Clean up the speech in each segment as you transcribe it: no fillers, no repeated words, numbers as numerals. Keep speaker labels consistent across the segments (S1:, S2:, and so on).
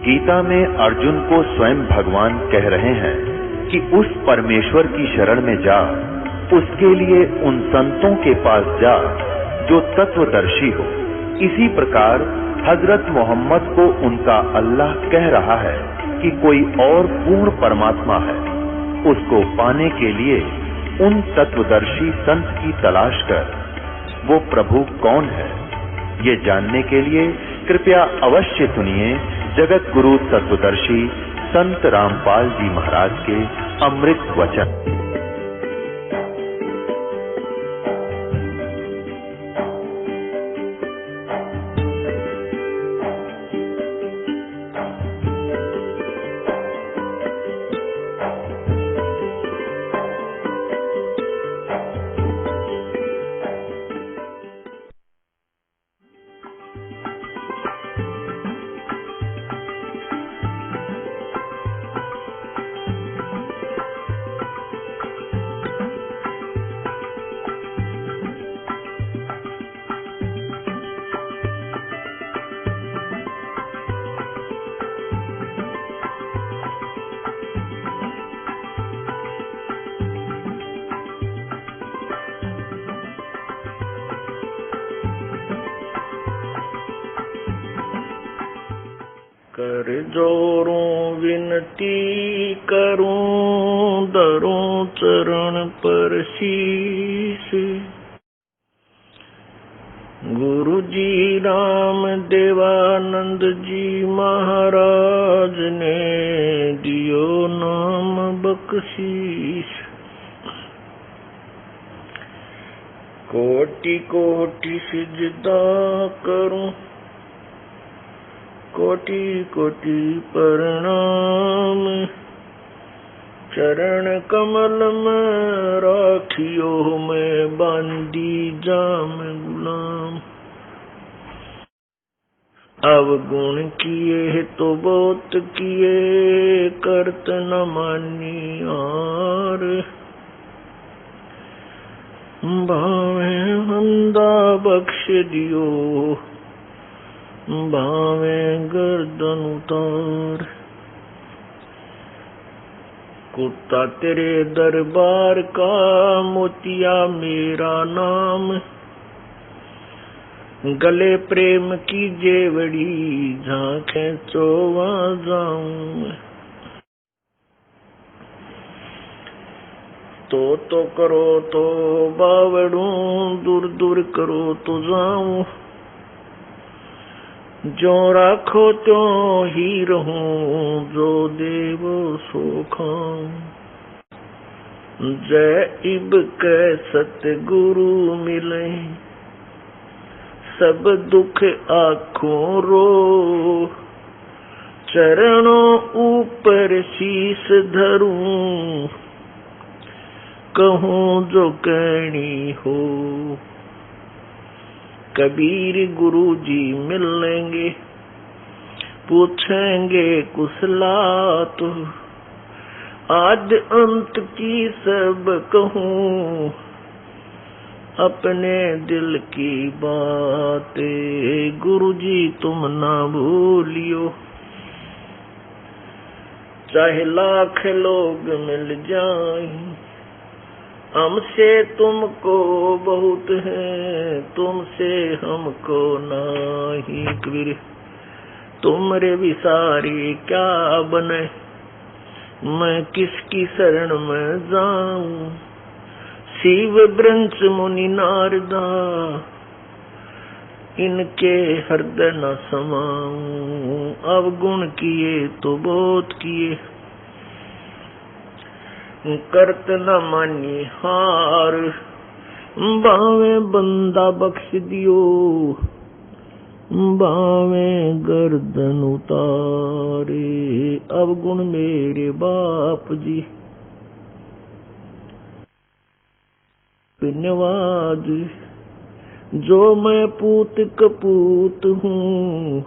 S1: गीता में अर्जुन को स्वयं भगवान कह रहे हैं कि उस परमेश्वर की शरण में जा, उसके लिए उन संतों के पास जा जो तत्वदर्शी हो। इसी प्रकार हजरत मोहम्मद को उनका अल्लाह कह रहा है कि कोई और पूर्ण परमात्मा है। उसको पाने के लिए उन तत्वदर्शी संत की तलाश कर। वो प्रभु कौन है, ये जानने के लिए कृपया अवश्य सुनिए जगत गुरु तत्वदर्शी संत रामपाल जी महाराज के अमृत वचन।
S2: कर जोरों विनती करूं, धरूं चरण पर शीश। गुरु जी राम देवानंद जी महाराज ने दियो नाम बख्शीश। कोटि कोटि सिजदा करूं, कोटि कोटि प्रणाम। चरण कमल में राखियो मैं बांधी जाम गुलाम। अवगुण किए तो बहुत किए, करत न मानी हार। भावे हंदा बख्श दियो, भावे गर्दन उतार। कुत्ता तेरे दरबार का, मोतिया मेरा नाम। गले प्रेम की जेवड़ी, झांके चोवा जाऊं। तो करो तो बावड़ूं, दूर दूर करो तो जाऊं। जो राखो त्यों ही रहूं, जो देवो सो खाऊं। जय इब के सतगुरु मिले, सब दुख आँखों रो। चरणों ऊपर शीस धरूं, कहूं जो कहनी हो। कबीर गुरु जी मिलेंगे, पूछेंगे कुशलात। आद अंत की सब कहूं, अपने दिल की बातें। गुरु जी तुम ना भूलियो, चाहे लाख लोग मिल जाएं। हमसे तुमको बहुत है, तुमसे हमको नाही। कबीर तुमरे विसारी क्या बने, मैं किसकी शरण में जाऊं। शिव ब्रंच मुनि नारदा, इनके हृदय न समाऊं। अवगुण किए तो बहुत किए, करत न मानी हार। बावे बंदा बख्श दियो, बावे गर्दन उतारे। अवगुण मेरे बाप जी, धन्यवाद। जो मैं पूत कपूत हूँ,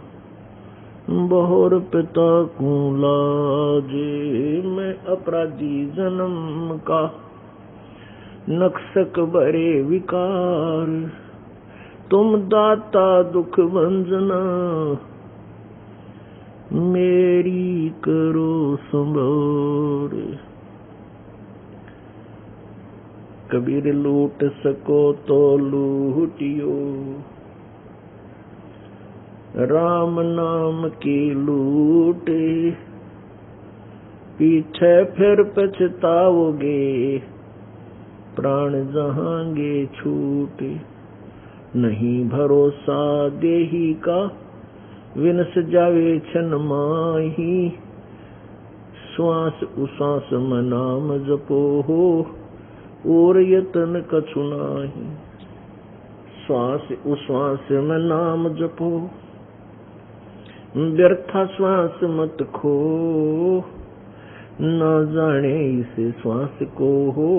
S2: बहुर पिता को लाजे। मैं अपराधी जन्म का, नक्सक बरे विकार। तुम दाता दुख भंजना, मेरी करो संभार। कबीर लूट सको तो लूटियो, राम नाम की लूट, पीछे फिर पछताओगे, प्राण जहांगे छूट। नहीं भरोसा देही का, विनस जावे छन माही, श्वास उश्वास में नाम जपो हो, और यतन कछु नाही। श्वास उश्वास में नाम जपो, व्यर्था श्वास मत खो, न जाने इस श्वास को हो,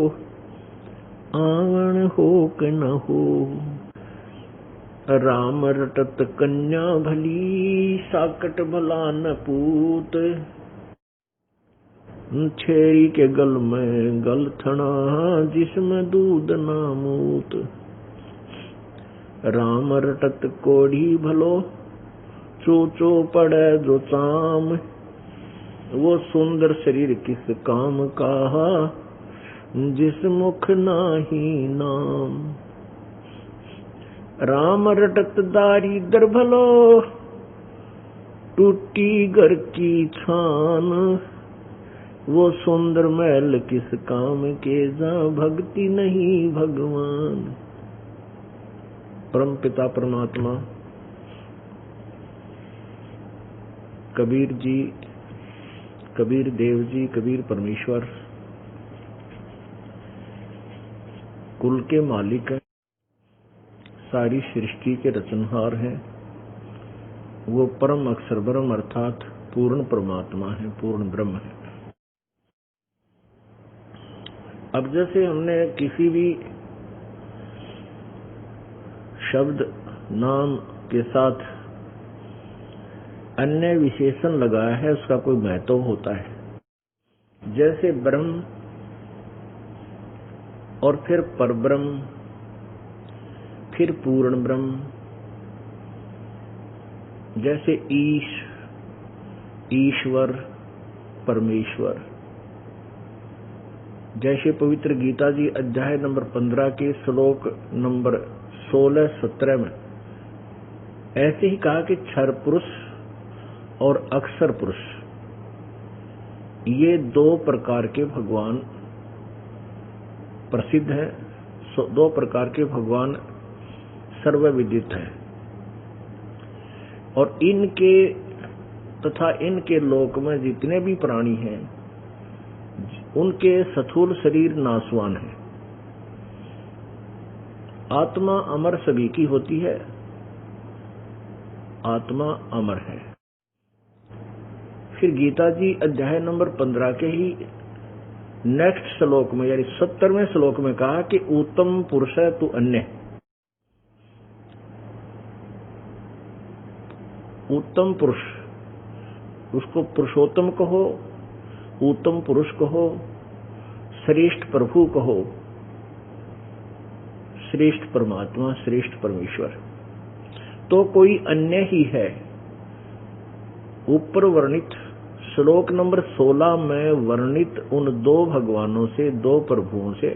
S2: आंगन हो कि न हो। राम रटत कन्या भली, साकट भला न पूत, छेरी के गल में गल थना, जिसमें दूध ना मूत। राम रटत कोढ़ी भलो, चोचो पड़े जो चाम, वो सुंदर शरीर किस काम का, जिस मुख नाही नाम। राम रटत दारिद्र भलो, टूटी घर की छान, वो सुंदर महल किस काम के, जहाँ भक्ति नहीं भगवान। परम पिता परमात्मा कबीर जी, कबीर देव जी, कबीर परमेश्वर कुल के मालिक हैं, सारी सृष्टि के रचनहार हैं। वो परम अक्षर ब्रह्म अर्थात पूर्ण परमात्मा है, पूर्ण ब्रह्म है। अब जैसे हमने किसी भी शब्द नाम के साथ अन्य विशेषण लगाया है, उसका कोई महत्व होता है। जैसे ब्रह्म और फिर परब्रह्म, फिर पूर्ण ब्रह्म, जैसे ईश, ईश्वर, परमेश्वर। जैसे पवित्र गीता जी अध्याय नंबर 15 के श्लोक नंबर 16-17 में ऐसे ही कहा कि क्षर पुरुष और अक्षर पुरुष, ये दो प्रकार के भगवान प्रसिद्ध हैं, दो प्रकार के भगवान सर्वविदित हैं। और इनके तथा इनके लोक में जितने भी प्राणी हैं, उनके स्थूल शरीर नाशवान है। आत्मा अमर सभी की होती है, आत्मा अमर है। फिर गीता जी अध्याय नंबर 15 के ही नेक्स्ट श्लोक में यानी 70वें श्लोक में कहा कि उत्तम पुरुष है तू अन्य। उत्तम पुरुष, उसको पुरुषोत्तम कहो, उत्तम पुरुष कहो, श्रेष्ठ प्रभु कहो, श्रेष्ठ परमात्मा, श्रेष्ठ परमेश्वर, तो कोई अन्य ही है। ऊपर वर्णित श्लोक नंबर 16 में वर्णित उन दो भगवानों से, दो प्रभुओं से,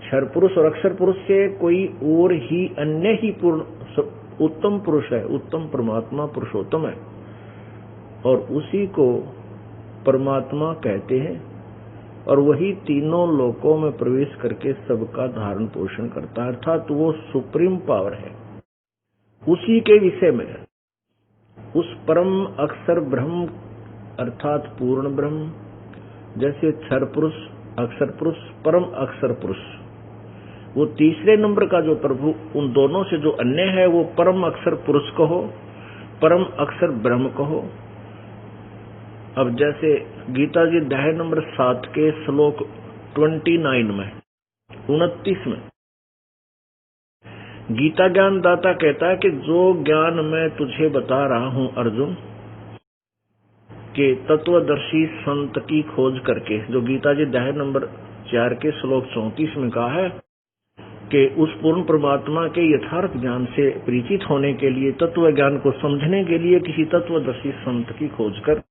S2: क्षर पुरुष और अक्षर पुरुष से कोई और ही अन्य ही पूर्ण उत्तम पुरुष है, उत्तम परमात्मा पुरुषोत्तम है, और उसी को परमात्मा कहते हैं। और वही तीनों लोकों में प्रवेश करके सबका धारण पोषण करता है, अर्थात वो सुप्रीम पावर है। उसी के विषय में उस परम अक्षर ब्रह्म अर्थात पूर्ण ब्रह्म, जैसे क्षर पुरुष, अक्षर पुरुष, परम अक्षर पुरुष, वो तीसरे नंबर का जो प्रभु उन दोनों से जो अन्य है, वो परम अक्षर पुरुष कहो, परम अक्षर ब्रह्म कहो। अब जैसे गीता जी अध्याय नंबर 7 के श्लोक 29 में 29 में गीता ज्ञान दाता कहता है कि जो ज्ञान मैं तुझे बता रहा हूं अर्जुन, के तत्वदर्शी संत की खोज करके, जो गीता जी अध्याय नंबर 4 के श्लोक 34 में कहा है कि उस पूर्ण परमात्मा के यथार्थ ज्ञान से परिचित होने के लिए, तत्व ज्ञान को समझने के लिए किसी तत्वदर्शी संत की खोज कर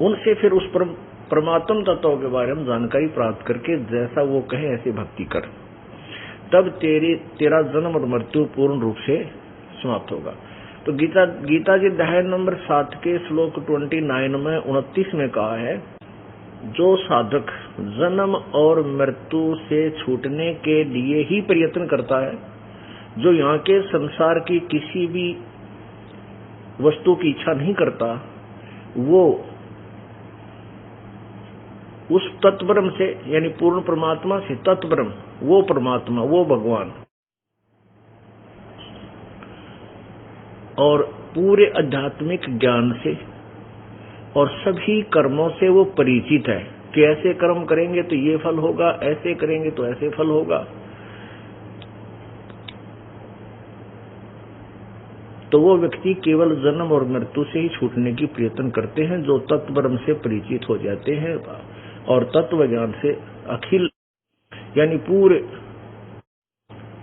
S2: उनसे फिर उस परमात्म तत्व के बारे में जानकारी प्राप्त करके जैसा वो कहे ऐसे भक्ति कर, तब तेरा जन्म और मृत्यु पूर्ण रूप से समाप्त होगा। तो गीता जी अध्याय नंबर 7 के श्लोक 29 में 29 में कहा है, जो साधक जन्म और मृत्यु से छूटने के लिए ही प्रयत्न करता है, जो यहाँ के संसार की किसी भी वस्तु की इच्छा नहीं करता, वो उस तत्ब्रह्म से यानी पूर्ण परमात्मा से, तत्ब्रह्म वो परमात्मा वो भगवान और पूरे आध्यात्मिक ज्ञान से और सभी कर्मों से वो परिचित है कि ऐसे कर्म करेंगे तो ये फल होगा, ऐसे करेंगे तो ऐसे फल होगा। तो वो व्यक्ति केवल जन्म और मृत्यु से ही छूटने की प्रयत्न करते हैं, जो तत्ब्रह्म से परिचित हो जाते हैं और तत्व ज्ञान से अखिल यानी पूरे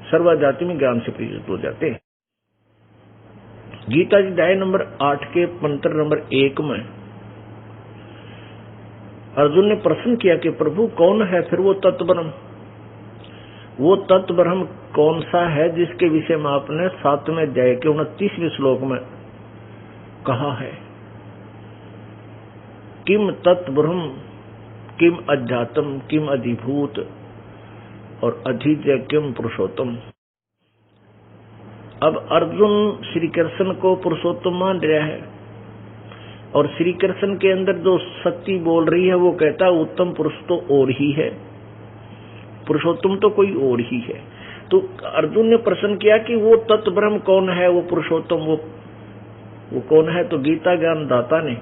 S2: सर्वाध्यात्मिक ज्ञान से परिचित हो जाते हैं। गीता जी अध्याय नंबर 8 के मंत्र नंबर 1 में अर्जुन ने प्रश्न किया कि प्रभु कौन है फिर वो तत्ब्रह्म? वो तत्ब्रह्म कौन सा है जिसके विषय में आपने 7वें अध्याय के 29वें श्लोक में कहा है, किम तत्ब्रह्म किम अध्यात्म किम अधिभूत और अधिजय किम पुरुषोत्तम। अब अर्जुन श्री कृष्ण को पुरुषोत्तम मान रहा है और श्री कृष्ण के अंदर जो शक्ति बोल रही है वो कहता है उत्तम पुरुष तो और ही है, पुरुषोत्तम तो कोई और ही है। तो अर्जुन ने प्रश्न किया कि वो तत्ब्रह्म कौन है, वो पुरुषोत्तम वो कौन है? तो गीता ज्ञान दाता ने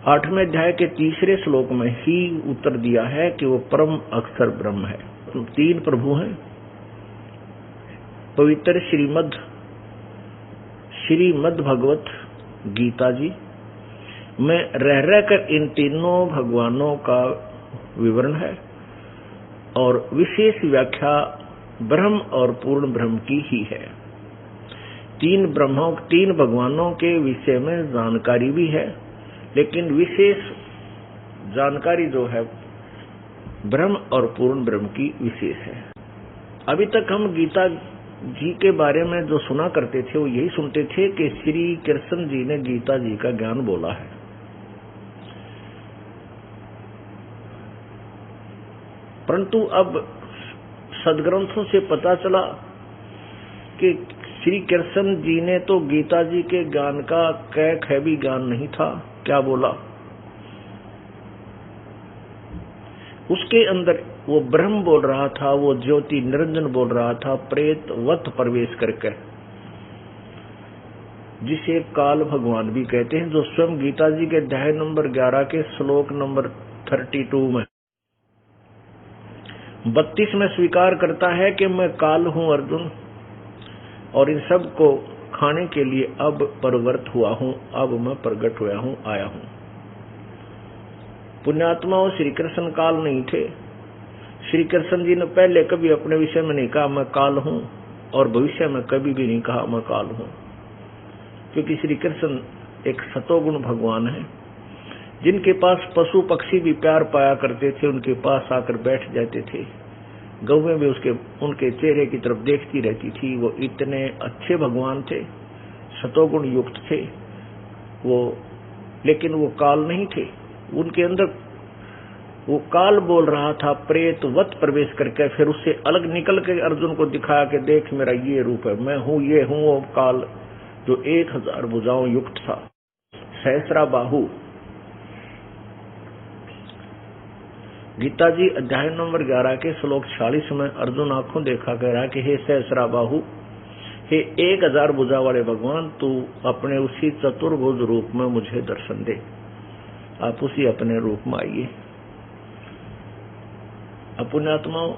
S2: 8वें अध्याय के 3रे श्लोक में ही उत्तर दिया है कि वो परम अक्षर ब्रह्म है। तो 3 प्रभु हैं, पवित्र श्रीमद् भगवत गीता जी में रह कर इन तीनों भगवानों का विवरण है और विशेष व्याख्या ब्रह्म और पूर्ण ब्रह्म की ही है। 3 भगवानों के विषय में जानकारी भी है, लेकिन विशेष जानकारी जो है ब्रह्म और पूर्ण ब्रह्म की विशेष है। अभी तक हम गीता जी के बारे में जो सुना करते थे वो यही सुनते थे कि श्री कृष्ण जी ने गीता जी का ज्ञान बोला है, परंतु अब सदग्रंथों से पता चला कि श्री कृष्ण जी ने तो गीता जी के ज्ञान का कै भी ज्ञान नहीं था। क्या बोला? उसके अंदर वो ब्रह्म बोल रहा था, वो ज्योति निरंजन बोल रहा था, प्रेतवत प्रवेश करके, जिसे काल भगवान भी कहते हैं, जो स्वयं गीता जी के अध्याय नंबर 11 के श्लोक नंबर 32 में 32 में स्वीकार करता है कि मैं काल हूं अर्जुन और इन सब को खाने के लिए अब प्रवृत्त हुआ हूं, अब मैं प्रकट हुआ हूं, आया हूं। पुण्यात्माओं, श्री कृष्ण काल नहीं थे। श्री कृष्ण जी ने पहले कभी अपने विषय में नहीं कहा मैं काल हूं और भविष्य में कभी भी नहीं कहा मैं काल हूं, क्योंकि श्री कृष्ण एक सतोगुण भगवान है, जिनके पास पशु पक्षी भी प्यार पाया करते थे, उनके पास आकर बैठ जाते थे। गौवें भी उनके चेहरे की तरफ देखती रहती थी। वो इतने अच्छे भगवान थे, सतोगुण युक्त थे वो, लेकिन वो काल नहीं थे। उनके अंदर वो काल बोल रहा था प्रेतवत प्रवेश करके, फिर उससे अलग निकल के अर्जुन को दिखाया कि देख मेरा ये रूप है, मैं हूं, ये हूं। वो काल जो 1000 भुजाओं युक्त था, सहस्रा बाहु। गीता जी अध्याय नंबर 11 के श्लोक 46 में अर्जुन आंखों देखा कह रहा कि हे सहस्रा बाहु, हे 1000 भुजा वाले भगवान, तू अपने उसी चतुर्भुज रूप में मुझे दर्शन दे। आप उसी अपने रूप में आइए। पुण्यात्माओं,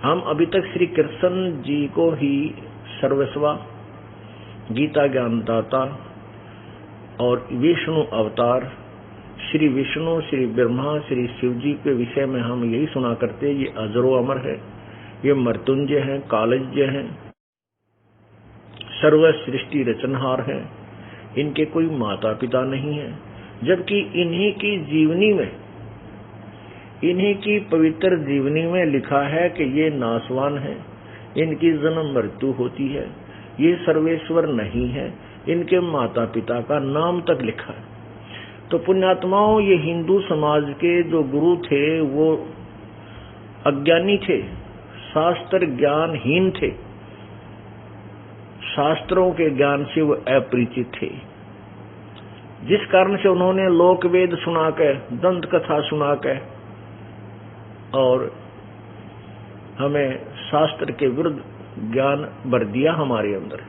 S2: हम अभी तक श्री कृष्ण जी को ही सर्वस्वा, गीता ज्ञानदाता और विष्णु अवतार श्री विष्णु, श्री ब्रह्मा, श्री शिव जी के विषय में हम यही सुना करते, ये अजरो अमर है, ये मृत्युंजय हैं, कालज्ञ हैं, सर्व सृष्टि रचनहार हैं, इनके कोई माता पिता नहीं है। जबकि इन्हीं की जीवनी में, इन्हीं की पवित्र जीवनी में लिखा है कि ये नासवान है, इनकी जन्म मृत्यु होती है, ये सर्वेश्वर नहीं है, इनके माता पिता का नाम तक लिखा है। तो पुण्यात्माओं, ये हिंदू समाज के जो गुरु थे वो अज्ञानी थे, शास्त्र ज्ञानहीन थे, शास्त्रों के ज्ञान से वो अपरिचित थे, जिस कारण से उन्होंने लोक वेद सुना के, दंत कथा सुना के और हमें शास्त्र के विरुद्ध ज्ञान भर दिया हमारे अंदर,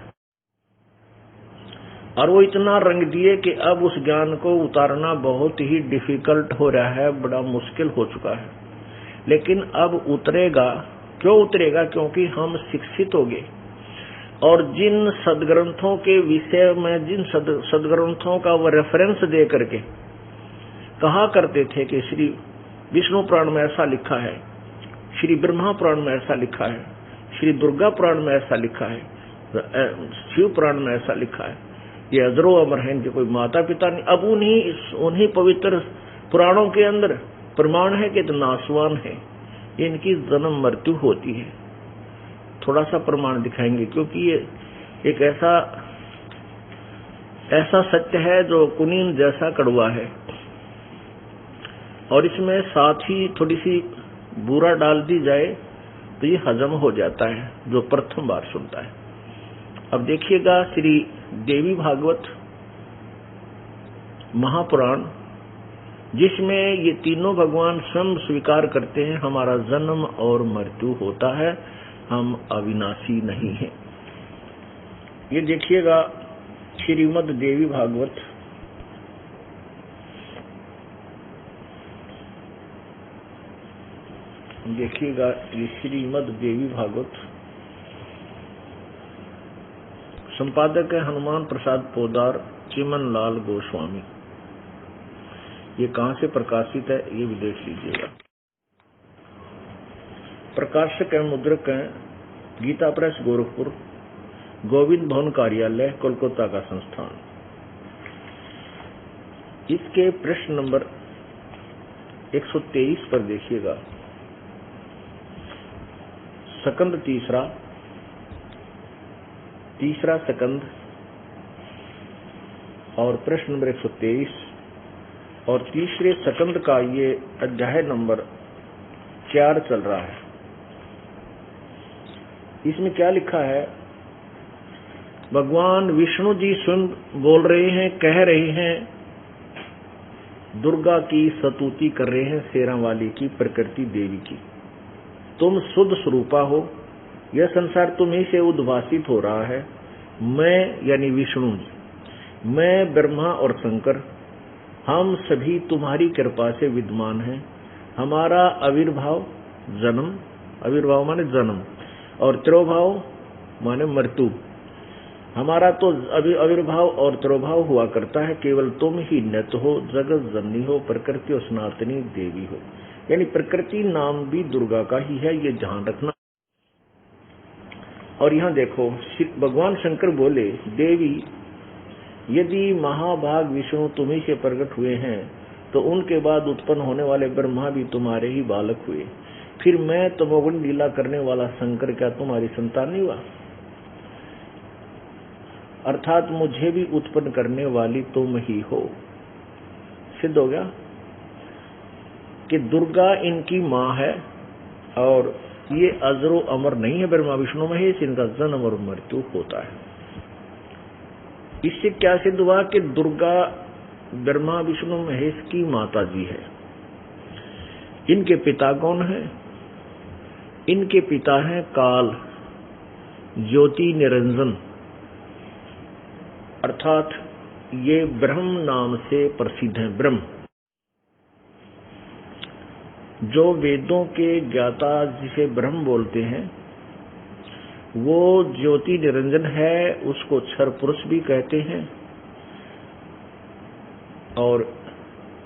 S2: और वो इतना रंग दिए कि अब उस ज्ञान को उतारना बहुत ही डिफिकल्ट हो रहा है, बड़ा मुश्किल हो चुका है। लेकिन अब उतरेगा। क्यों उतरेगा? क्योंकि हम शिक्षित हो गए, और जिन सदग्रंथों के विषय में, जिन सदग्रंथों का वो रेफरेंस दे करके कहा करते थे कि श्री विष्णु पुराण में ऐसा लिखा है, श्री ब्रह्मा पुराण में ऐसा लिखा है, श्री दुर्गा पुराण में ऐसा लिखा है, शिव पुराण में ऐसा लिखा है, ये अजरो अमर है, इनके कोई माता पिता नहीं। अब उन्हीं पवित्र पुराणों के अंदर प्रमाण है कि तो नासवान है, इनकी जन्म मृत्यु होती है। थोड़ा सा प्रमाण दिखाएंगे, क्योंकि ये एक ऐसा सत्य है जो कुनीन जैसा कड़वा है, और इसमें साथ ही थोड़ी सी बूरा डाल दी जाए तो ये हजम हो जाता है जो प्रथम बार सुनता है। अब देखिएगा, श्री देवी भागवत महापुराण, जिसमें ये तीनों भगवान स्वयं स्वीकार करते हैं हमारा जन्म और मृत्यु होता है, हम अविनाशी नहीं हैं। ये देखिएगा श्रीमद् देवी भागवत, देखिएगा ये श्रीमद् देवी भागवत, संपादक है हनुमान प्रसाद पोदार, चिमन लाल गोस्वामी। ये कहां से प्रकाशित है ये भी देख लीजिएगा। प्रकाशक एवं मुद्रक हैं गीता प्रेस गोरखपुर, गोविंद भवन कार्यालय, कोलकाता का संस्थान। इसके प्रश्न नंबर 123 पर देखिएगा, सकंद तीसरा सकंद और प्रश्न नंबर 123, और तीसरे सकंद का ये अध्याय नंबर 4 चल रहा है। इसमें क्या लिखा है? भगवान विष्णु जी स्वयं बोल रहे हैं, कह रहे हैं, दुर्गा की स्तुति कर रहे हैं, शेरा वाली की, प्रकृति देवी की। तुम शुद्ध स्वरूपा हो, यह संसार तुम्ही से उद्भासित हो रहा है। मैं यानी विष्णु जी, मैं ब्रह्मा और शंकर, हम सभी तुम्हारी कृपा से विद्यमान हैं। हमारा आविर्भाव जन्म, आविर्भाव माने जन्म, और तिरोभाव माने मृत्यु। हमारा तो आविर्भाव और तिरोभाव हुआ करता है, केवल तुम ही नित्य हो, जगत जननी हो, प्रकृति और सनातनी देवी हो। यानी प्रकृति नाम भी दुर्गा का ही है, ये ध्यान रखना। और यहाँ देखो, भगवान शंकर बोले, देवी यदि महाभाग विष्णु तुम्ही से प्रकट हुए हैं, तो उनके बाद उत्पन्न होने वाले ब्रह्मा भी तुम्हारे ही बालक हुए। फिर मैं तमोगुण लीला करने वाला शंकर क्या तुम्हारी संतान नहीं हुआ? अर्थात मुझे भी उत्पन्न करने वाली तुम ही हो। सिद्ध हो गया कि दुर्गा इनकी माँ है, और ये अजरो अमर नहीं है, ब्रह्मा विष्णु महेश, इनका जन्म और मृत्यु होता है। इससे क्या सिद्ध हुआ कि दुर्गा ब्रह्मा विष्णु महेश की माता जी है। इनके पिता कौन है? इनके पिता हैं काल, ज्योति निरंजन, अर्थात ये ब्रह्म नाम से प्रसिद्ध हैं। ब्रह्म जो वेदों के ज्ञाता जिसे ब्रह्म बोलते हैं, वो ज्योति निरंजन है, उसको क्षर पुरुष भी कहते हैं। और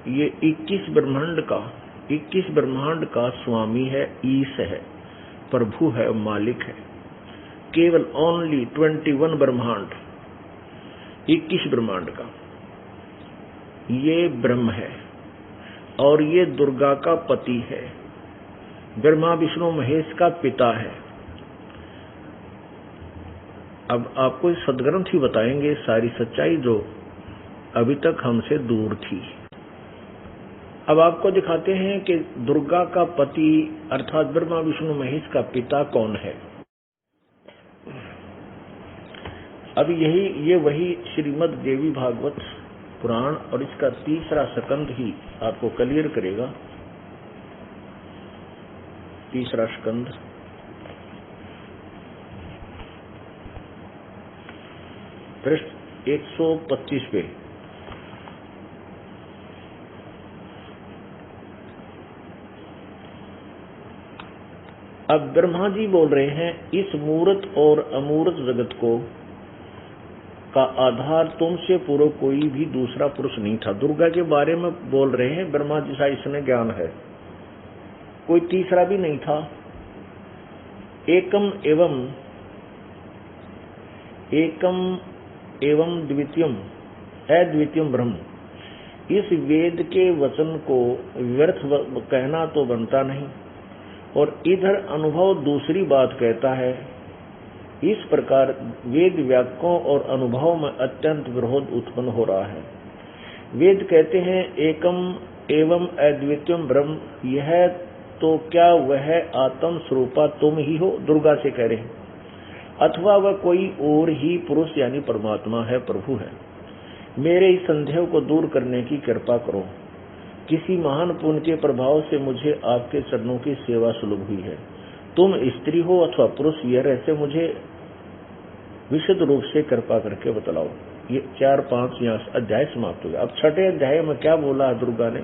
S2: ये 21 ब्रह्मांड का स्वामी है, ईश है, प्रभु है, मालिक है। केवल ओनली 21 ब्रह्मांड, 21 ब्रह्मांड का ये ब्रह्म है और ये दुर्गा का पति है, ब्रह्मा विष्णु महेश का पिता है। अब आपको सदग्रंथ ही बताएंगे सारी सच्चाई जो अभी तक हमसे दूर थी। अब आपको दिखाते हैं कि दुर्गा का पति अर्थात ब्रह्मा विष्णु महेश का पिता कौन है। अब ये वही श्रीमद् देवी भागवत पुराण और इसका तीसरा स्कंद ही आपको क्लियर करेगा। तीसरा स्कंद पृष्ठ 125 पे। अब ब्रह्मा जी बोल रहे हैं, इस मूर्त और अमूर्त जगत को का आधार तुमसे पूर्व कोई भी दूसरा पुरुष नहीं था। दुर्गा के बारे में बोल रहे हैं, ब्रह्मा जी सा इसमें ज्ञान है, कोई तीसरा भी नहीं था। एकम एवं द्वितीयम अद्वितीयम ब्रह्म। इस वेद के वचन को व्यर्थ कहना तो बनता नहीं और इधर अनुभव दूसरी बात कहता है। इस प्रकार वेद वाक्यों और अनुभव में अत्यंत विरोध उत्पन्न हो रहा है। वेद कहते हैं एकम एवं अद्वितीयम ब्रह्म, यह तो क्या वह आत्म स्वरूपा तुम ही हो, दुर्गा से कह रहे हैं, अथवा वह कोई और ही पुरुष यानी परमात्मा है, प्रभु है। मेरे इस संदेह को दूर करने की कृपा करो। किसी महान पुण्य के प्रभाव से मुझे आपके चरणों की सेवा सुलभ हुई है। तुम स्त्री हो अथवा पुरुष, यह रहस्य मुझे विशुद्ध रूप से कृपा करके बतलाओ। ये 4-5 यहाँ अध्याय समाप्त हो गया। अब छठे अध्याय में क्या बोला दुर्गा ने,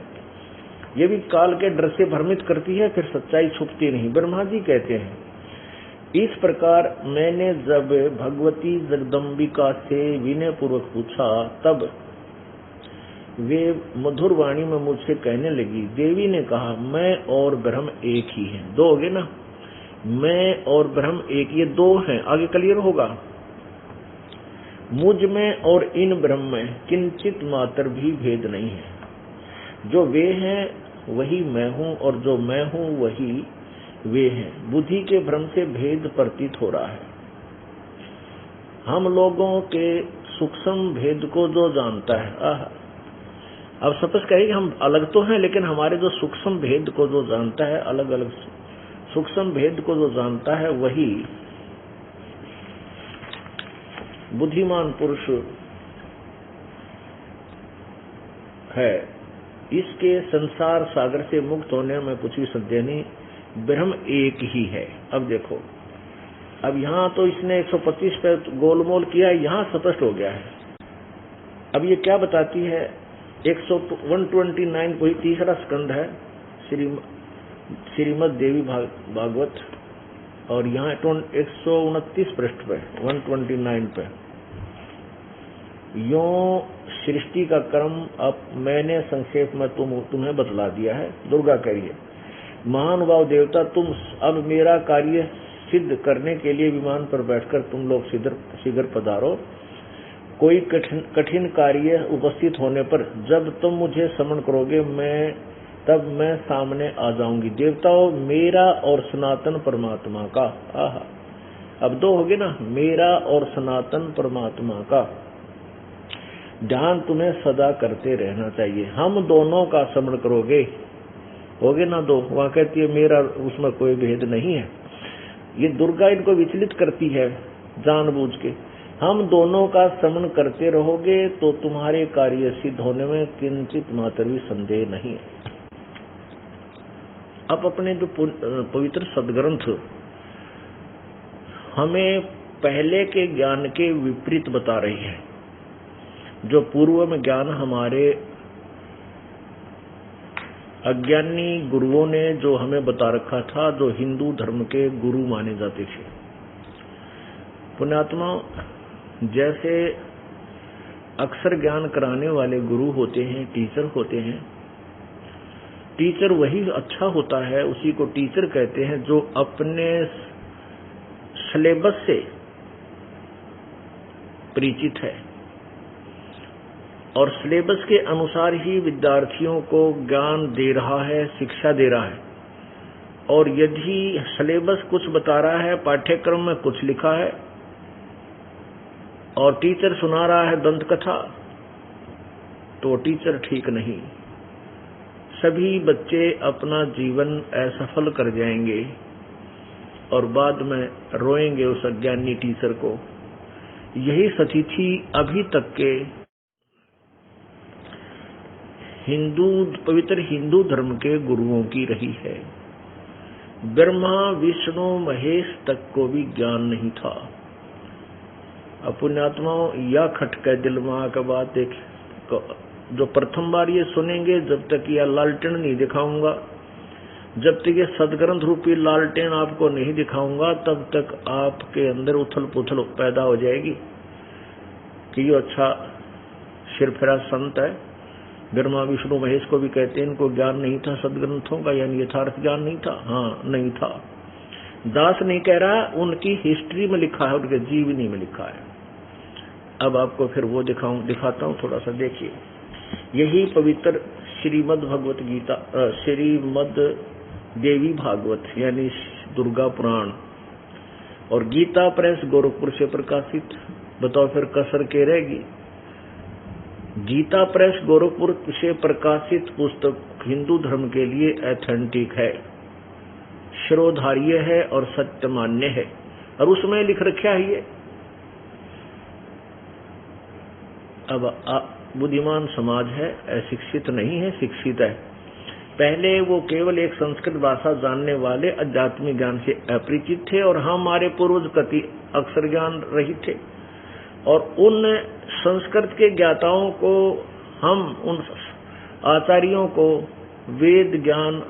S2: ये भी काल के डर से भ्रमित करती है, फिर सच्चाई छुपती नहीं। ब्रह्मा जी कहते हैं, इस प्रकार मैंने जब भगवती जगदम्बिका से विनय पूर्वक पूछा, तब वे मधुर वाणी में मुझसे कहने लगी। देवी ने कहा, मैं और ब्रह्म एक ही हैं। दो हो गए ना, मैं और ब्रह्म एक, ये दो हैं, आगे क्लियर होगा। मुझ में और इन ब्रह्म में किंचित मात्र भी भेद नहीं है। जो वे हैं वही मैं हूं और जो मैं हूं वही वे हैं। बुद्धि के भ्रम से भेद प्रतीत हो रहा है। हम लोगों के सूक्ष्म भेद को जो जानता है, अब सपस कहे हम अलग तो हैं, लेकिन हमारे जो सूक्ष्म भेद को जो जानता है, अलग अलग सूक्ष्म भेद को जो जानता है, वही बुद्धिमान पुरुष है। इसके संसार सागर से मुक्त होने में कुछ भी संदेह नहीं, ब्रह्म एक ही है। अब देखो, अब यहाँ तो इसने 125 पे गोलमोल किया, यहाँ स्पष्ट हो गया है। अब ये क्या बताती है, 129 कोई तीसरा स्कंद है श्रीमद् देवी भागवत, और यहाँ 129 पृष्ठ पे 129 पे, यो सृष्टि का क्रम अब मैंने संक्षेप में तुम्हें बतला दिया है। दुर्गा कह रही है, महानुभाव देवता, तुम अब मेरा कार्य सिद्ध करने के लिए विमान पर बैठकर तुम लोग शीघ्र पधारो। कोई कठिन कार्य उपस्थित होने पर जब तुम मुझे समन करोगे, तब मैं सामने आ जाऊंगी। देवताओं, मेरा और सनातन परमात्मा का, अब दो हो गए ना, मेरा और सनातन परमात्मा का ध्यान तुम्हें सदा करते रहना चाहिए। हम दोनों का स्मरण करोगे, हो गए ना दो। वहां कहती है मेरा, उसमें कोई भेद नहीं है। ये दुर्गा इनको विचलित करती है जानबूझ के। हम दोनों का स्मरण करते रहोगे तो तुम्हारे कार्य सिद्ध होने में किंचित मात्र भी संदेह नहीं है। अब अपने जो पवित्र सदग्रंथ हमें पहले के ज्ञान के विपरीत बता रही है। जो पूर्व में ज्ञान हमारे अज्ञानी गुरुओं ने जो हमें बता रखा था, जो हिंदू धर्म के गुरु माने जाते थे। पुण्यात्मा, जैसे अक्षर ज्ञान कराने वाले गुरु होते हैं, टीचर होते हैं। टीचर वही अच्छा होता है, उसी को टीचर कहते हैं जो अपने सिलेबस से परिचित है और सिलेबस के अनुसार ही विद्यार्थियों को ज्ञान दे रहा है, शिक्षा दे रहा है। और यदि सिलेबस कुछ बता रहा है, पाठ्यक्रम में कुछ लिखा है और टीचर सुना रहा है दंत कथा, तो टीचर ठीक नहीं। सभी बच्चे अपना जीवन असफल कर जाएंगे और बाद में रोएंगे उस अज्ञानी टीचर को। यही स्थिति अभी तक के पवित्र हिंदू धर्म के गुरुओं की रही है। ब्रह्मा विष्णु महेश तक को भी ज्ञान नहीं था। पुण्यात्माओं, या खटके दिल में का बात देख, जो प्रथम बार ये सुनेंगे, जब तक यह लालटेन नहीं दिखाऊंगा, जब तक ये सदग्रंथ रूपी लालटेन आपको नहीं दिखाऊंगा, तब तक आपके अंदर उथल पुथल पैदा हो जाएगी कि ये अच्छा सिरफिरा संत है। ब्रह्मा विष्णु महेश को भी कहते हैं, इनको ज्ञान नहीं था सदग्रंथों का, यानी यथार्थ ज्ञान नहीं था। हाँ, नहीं था। दास नहीं कह रहा, उनकी हिस्ट्री में लिखा है, उनके जीवनी में लिखा है। अब आपको फिर वो दिखाता हूँ, थोड़ा सा देखिए। यही पवित्र श्रीमद् भगवत गीता, श्रीमद् देवी भागवत यानी दुर्गा पुराण और गीता प्रेस गोरखपुर से प्रकाशित। बताओ फिर कसर के रहेगी। गीता प्रेस गोरखपुर से प्रकाशित पुस्तक हिंदू धर्म के लिए ऑथेंटिक है, श्रोधार्य है और सत्य मान्य है। और उसमें लिख रखा है ये। अब बुद्धिमान समाज है, अशिक्षित नहीं है, शिक्षित है। पहले वो केवल एक संस्कृत भाषा जानने वाले आध्यात्मिक ज्ञान से अपरिचित थे और हमारे पूर्वज कति अक्षर ज्ञान रहित थे। और उन संस्कृत के ज्ञाताओं को, हम उन आचार्यों को वेद ज्ञान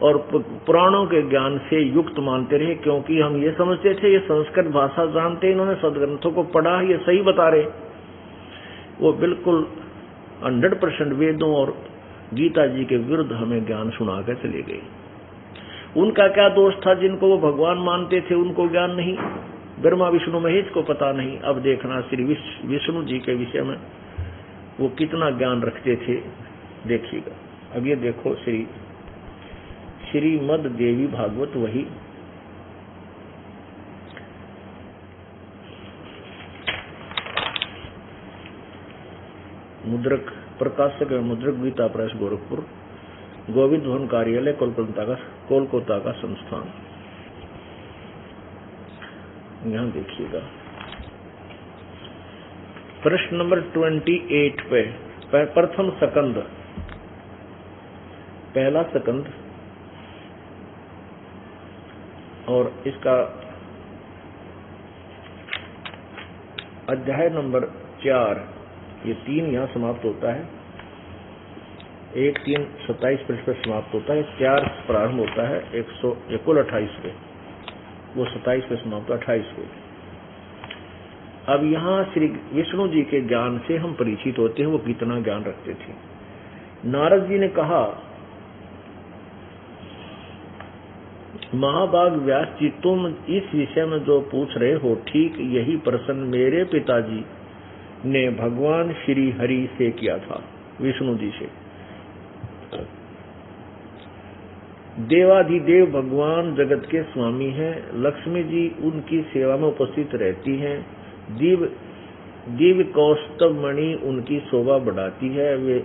S2: और पुराणों के ज्ञान से युक्त मानते रहे, क्योंकि हम ये समझते थे ये संस्कृत भाषा जानते, इन्होंने सदग्रंथों को पढ़ा, ये सही बता रहे। वो बिल्कुल 100% वेदों और गीता जी के विरुद्ध हमें ज्ञान सुना कर चले गए। उनका क्या दोष था? जिनको वो भगवान मानते थे उनको ज्ञान नहीं, ब्रह्मा विष्णु महेश को पता नहीं। अब देखना श्री विष्णु जी के विषय में वो कितना ज्ञान रखते थे, देखिएगा। अब ये देखो श्रीमद् देवी भागवत, वही मुद्रक प्रकाशक मुद्रक गीता प्रेस गोरखपुर, गोविंद भवन कार्यालय कोलकाता का संस्थान। यहां देखिएगा प्रश्न नंबर 28 पे प्रथम सकंद, पहला सकंद और इसका अध्याय नंबर 4, ये 3 यहाँ समाप्त होता है। 1, 3, 27 पृष्ठ पर समाप्त होता है। 4 प्रारंभ होता है 128 पे, वो 27 पे समाप्त, 28 पे। अब यहाँ श्री विष्णु जी के ज्ञान से हम परिचित होते हैं, वो कितना ज्ञान रखते थे। नारद जी ने कहा, महाभाग व्यास जी, तुम इस विषय में जो पूछ रहे हो, ठीक यही प्रश्न मेरे पिताजी ने भगवान श्री हरि से किया था, विष्णु जी से। देवाधिदेव भगवान जगत के स्वामी हैं। लक्ष्मी जी उनकी सेवा में उपस्थित रहती हैं। दिव्य कौस्तभ मणि उनकी शोभा बढ़ाती है। वे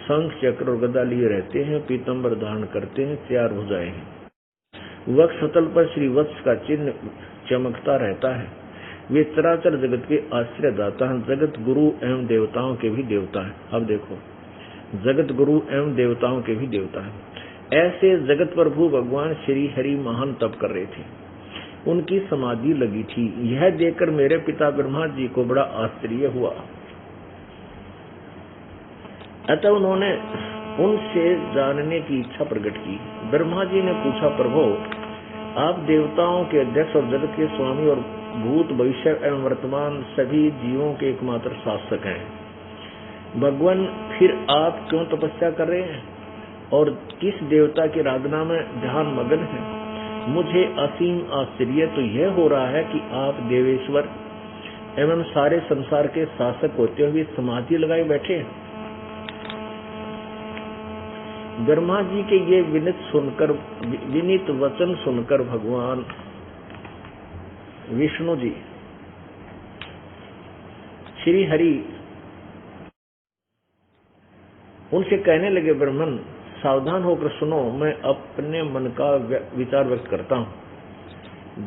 S2: शंख चक्र और गदा लिए रहते हैं, पीतांबर धारण करते हैं, 4 भुजाएं हैं। वक्षस्थल पर श्री वत्स का चिन्ह चमकता रहता है। वे चराचर जगत के आश्रयदाता हैं, जगत गुरु एवं देवताओं के भी देवता हैं। अब देखो, जगत गुरु एवं देवताओं के भी देवता हैं। ऐसे जगत प्रभु भगवान श्री हरि महान तप कर रहे थे, उनकी समाधि लगी थी। यह देखकर मेरे पिता ब्रह्मा जी को बड़ा आश्चर्य हुआ। अतः उन्होंने उनसे जानने की इच्छा प्रकट की। ब्रह्मा जी ने पूछा, प्रभु आप देवताओं के अध्यक्ष और जगत के स्वामी और भूत भविष्य एवं वर्तमान सभी जीवों के एकमात्र शासक हैं। भगवान फिर आप क्यों तपस्या कर रहे हैं और किस देवता की आराधना में ध्यान मगन है? मुझे असीम आश्चर्य तो यह हो रहा है कि आप देवेश्वर एवं सारे संसार के शासक होते हुए समाधि लगाए बैठे हैं। ब्रह्मा जी के ये विनीत वचन सुनकर भगवान विष्णु जी श्री हरि उनसे कहने लगे, ब्रह्मन सावधान होकर सुनो, मैं अपने मन का विचार व्यक्त करता हूँ।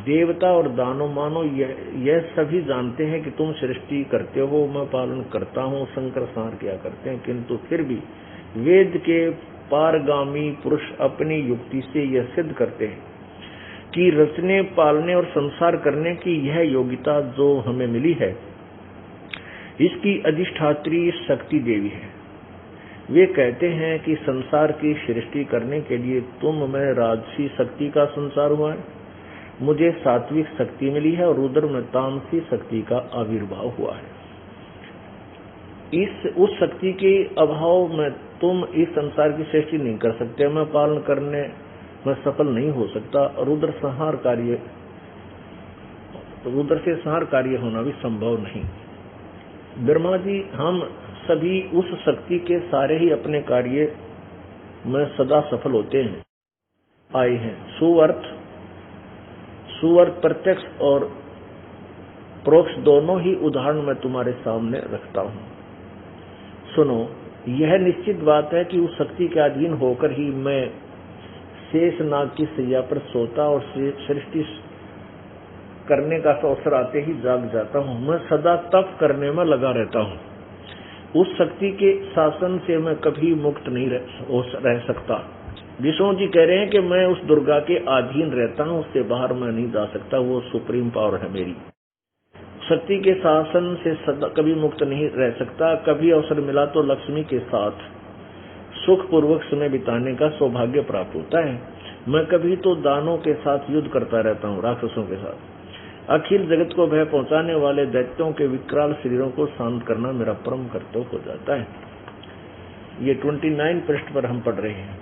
S2: देवता और दानो मानो यह सभी जानते हैं कि तुम सृष्टि करते हो, मैं पालन करता हूँ, शंकर संहार किया करते हैं, किंतु फिर भी वेद के पारगामी पुरुष अपनी युक्ति से यह सिद्ध करते हैं कि रचने, पालने और संसार करने की यह योग्यता जो हमें मिली है, इसकी अधिष्ठात्री शक्ति देवी है। वे कहते हैं कि संसार की सृष्टि करने के लिए तुम में राजसी शक्ति का संसार हुआ है, मुझे सात्विक शक्ति मिली है और रुद्र में तामसी शक्ति का आविर्भाव हुआ है। उस शक्ति के अभाव में तुम इस संसार की सृष्टि नहीं कर सकते, मैं पालन करने में सफल नहीं हो सकता। रुद्र से संहार कार्य होना भी संभव नहीं। ब्रह्मा जी, हम सभी उस शक्ति के सारे ही अपने कार्य में सदा सफल होते हैं आए हैं। सुअर्थ प्रत्यक्ष और परोक्ष दोनों ही उदाहरण मैं तुम्हारे सामने रखता हूँ। सुनो, यह निश्चित बात है कि उस शक्ति के अधीन होकर ही मैं शेषनाग की सैया पर सोता और सृष्टि करने का अवसर आते ही जाग जाता हूँ। मैं सदा तप करने में लगा रहता हूँ। उस शक्ति के शासन से मैं कभी मुक्त नहीं रह सकता। विष्णु जी कह रहे हैं कि मैं उस दुर्गा के अधीन रहता हूँ, उससे बाहर मैं नहीं जा सकता, वो सुप्रीम पावर है मेरी। शक्ति के शासन से सदा कभी मुक्त नहीं रह सकता। कभी अवसर मिला तो लक्ष्मी के साथ सुखपूर्वक समय बिताने का सौभाग्य प्राप्त होता है। मैं कभी तो दानों के साथ युद्ध करता रहता हूँ, राक्षसों के साथ। अखिल जगत को भय पहुंचाने वाले दैत्यों के विकराल शरीरों को शांत करना मेरा परम कर्तव्य हो जाता है। ये 29 पृष्ठ पर हम पढ़ रहे हैं।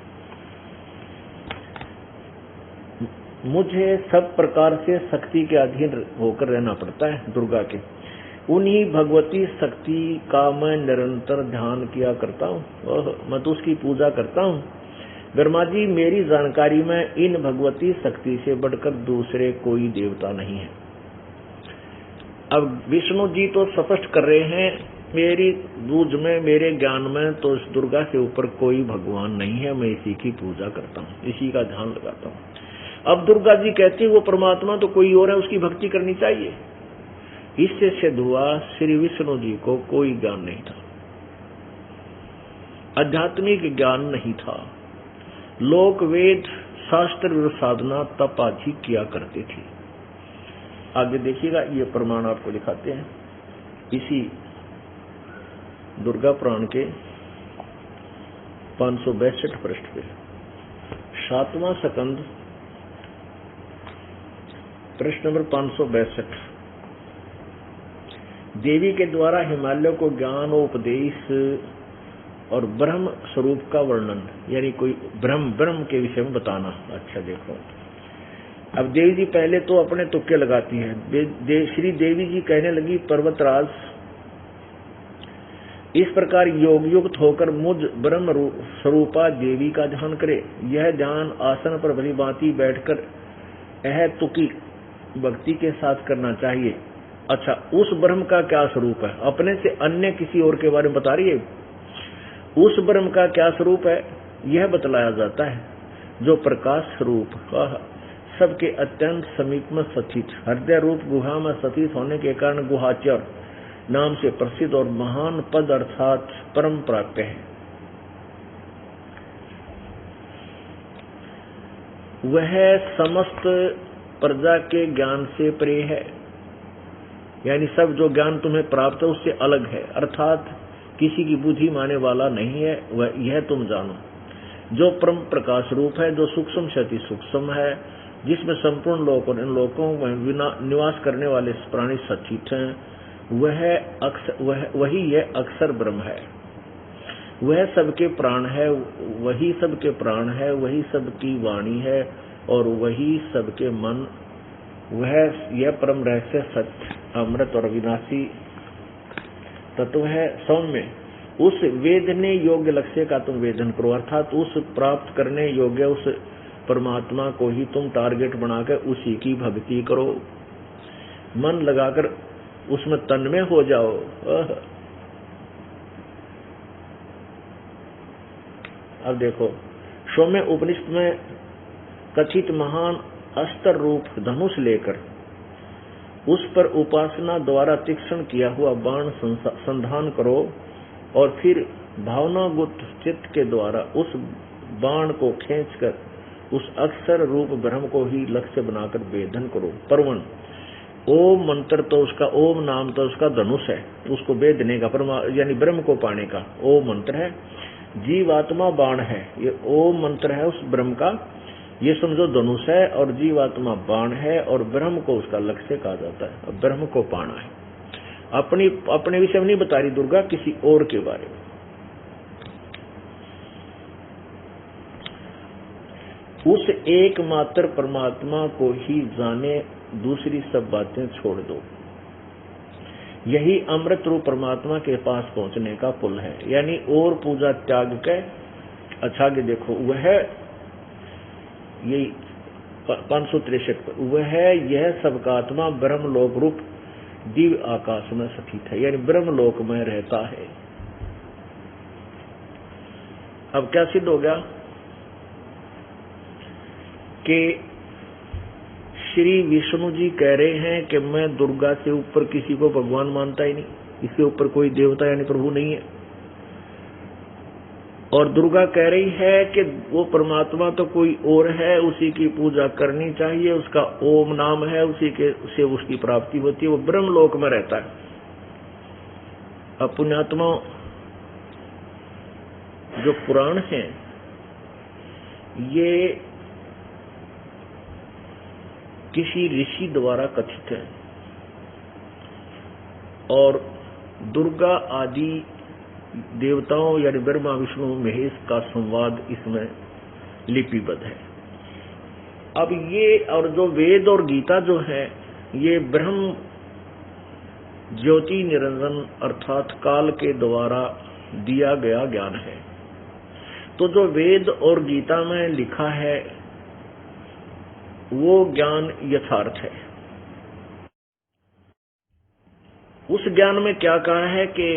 S2: मुझे सब प्रकार से शक्ति के अधीन होकर रहना पड़ता है, दुर्गा के। उन्हीं भगवती शक्ति का मैं निरंतर ध्यान किया करता हूँ, मैं तो उसकी पूजा करता हूँ। ब्रह्मा जी, मेरी जानकारी में इन भगवती शक्ति से बढ़कर दूसरे कोई देवता नहीं है। अब विष्णु जी तो स्पष्ट कर रहे हैं, मेरी बूझ में, मेरे ज्ञान में तो इस दुर्गा से ऊपर कोई भगवान नहीं है, मैं इसी की पूजा करता हूँ, इसी का ध्यान लगाता हूँ। अब दुर्गा जी कहती है वो परमात्मा तो कोई और है, उसकी भक्ति करनी चाहिए। इससे सिद्ध हुआ श्री विष्णु जी को कोई ज्ञान नहीं था, आध्यात्मिक ज्ञान नहीं था। लोक वेद शास्त्र साधना तप आदि किया करते थे। आगे देखिएगा, ये प्रमाण आपको दिखाते हैं इसी दुर्गा पुराण के 562 पृष्ठ पे। 7वां स्कंद प्रश्न नंबर 562। देवी के द्वारा हिमालय को ज्ञान और उपदेश और ब्रह्म स्वरूप का वर्णन, यानी कोई ब्रह्म के विषय में बताना। अच्छा देखो, अब देवी जी पहले तो अपने तुक्के लगाती हैं। श्री देवी जी कहने लगी, पर्वतराज, इस प्रकार योग युक्त होकर मुझ ब्रह्म स्वरूपा देवी का ध्यान करे। यह ध्यान आसन पर भली भांति बैठकर तुकी भक्ति के साथ करना चाहिए। अच्छा, उस ब्रह्म का क्या स्वरूप है? अपने से अन्य किसी और के बारे में बता रही है। उस ब्रह्म का क्या स्वरूप है यह बतलाया जाता है, जो प्रकाश स्वरूप सबके अत्यंत समीप में स्थित, हृदय रूप गुहा में स्थित होने के कारण गुहाचर नाम से प्रसिद्ध और महान पद अर्थात परम प्राप्त है। वह समस्त प्रजा के ज्ञान से परे है, यानी सब जो ज्ञान तुम्हें प्राप्त है उससे अलग है, अर्थात किसी की बुद्धि माने वाला नहीं है। वह यह तुम जानो, जो परम प्रकाश रूप है, जो सूक्ष्म से अति सूक्ष्म है, जिसमें संपूर्ण लोक और इन लोकों में निवास करने वाले प्राणी सचित हैं, वही यह अक्षर ब्रह्म है। वह सबके प्राण है, वही सबके प्राण है, वही सबकी वाणी है और वही सबके मन। वह यह परम रहस्य सत्य अमृत और अविनाशी तत्व है। सौम्य उस वेदने योग्य लक्ष्य का तुम वेदन करो, अर्थात उस प्राप्त करने योग्य उस परमात्मा को ही तुम टारगेट बनाकर उसी की भक्ति करो, मन लगाकर उसमें तन्मय हो जाओ। अब देखो, सौम्य उपनिषद में कथित महान अस्त्र रूप धनुष लेकर उस पर उपासना द्वारा तीक्ष्ण किया हुआ बाण संधान करो और फिर भावनागुप्त चित्त के द्वारा उस बाण को खींचकर उस अक्षर रूप ब्रह्म को ही लक्ष्य बनाकर वेदन करो। परवन ओम मंत्र तो उसका, ओम नाम तो उसका धनुष है, उसको वेदने का यानी ब्रह्म को पाने का ओम मंत्र है। जीवात्मा बाण है, ये ओम मंत्र है उस ब्रह्म का, ये समझो धनुष है और जीवात्मा बाण है और ब्रह्म को उसका लक्ष्य कहा जाता है। ब्रह्म को पाना है। अपने विषय में नहीं बता रही दुर्गा, किसी और के बारे में। उस एकमात्र परमात्मा को ही जाने, दूसरी सब बातें छोड़ दो। यही अमृत रूप परमात्मा के पास पहुंचने का पुल है। यानी और पूजा त्याग के अच्छा के देखो, वह यही 563 वह यह सबका आत्मा ब्रह्म लोक रूप दिव्य आकाश में स्थित है, यानी ब्रह्म लोक में रहता है। अब क्या सिद्ध हो गया कि श्री विष्णु जी कह रहे हैं कि मैं दुर्गा से ऊपर किसी को भगवान मानता ही नहीं, इसके ऊपर कोई देवता यानी प्रभु नहीं है। और दुर्गा कह रही है कि वो परमात्मा तो कोई और है, उसी की पूजा करनी चाहिए, उसका ओम नाम है, उसी के से उसकी प्राप्ति होती है, वो ब्रह्म लोक में रहता है। अब पुण्यात्मा जो पुराण हैं ये किसी ऋषि द्वारा कथित है और दुर्गा आदि देवताओं यानी ब्रह्मा विष्णु महेश का संवाद इसमें लिपिबद्ध है। अब ये और जो वेद और गीता जो है ये ब्रह्म ज्योति निरंजन अर्थात काल के द्वारा दिया गया ज्ञान है। तो जो वेद और गीता में लिखा है वो ज्ञान यथार्थ है। उस ज्ञान में क्या कहा है कि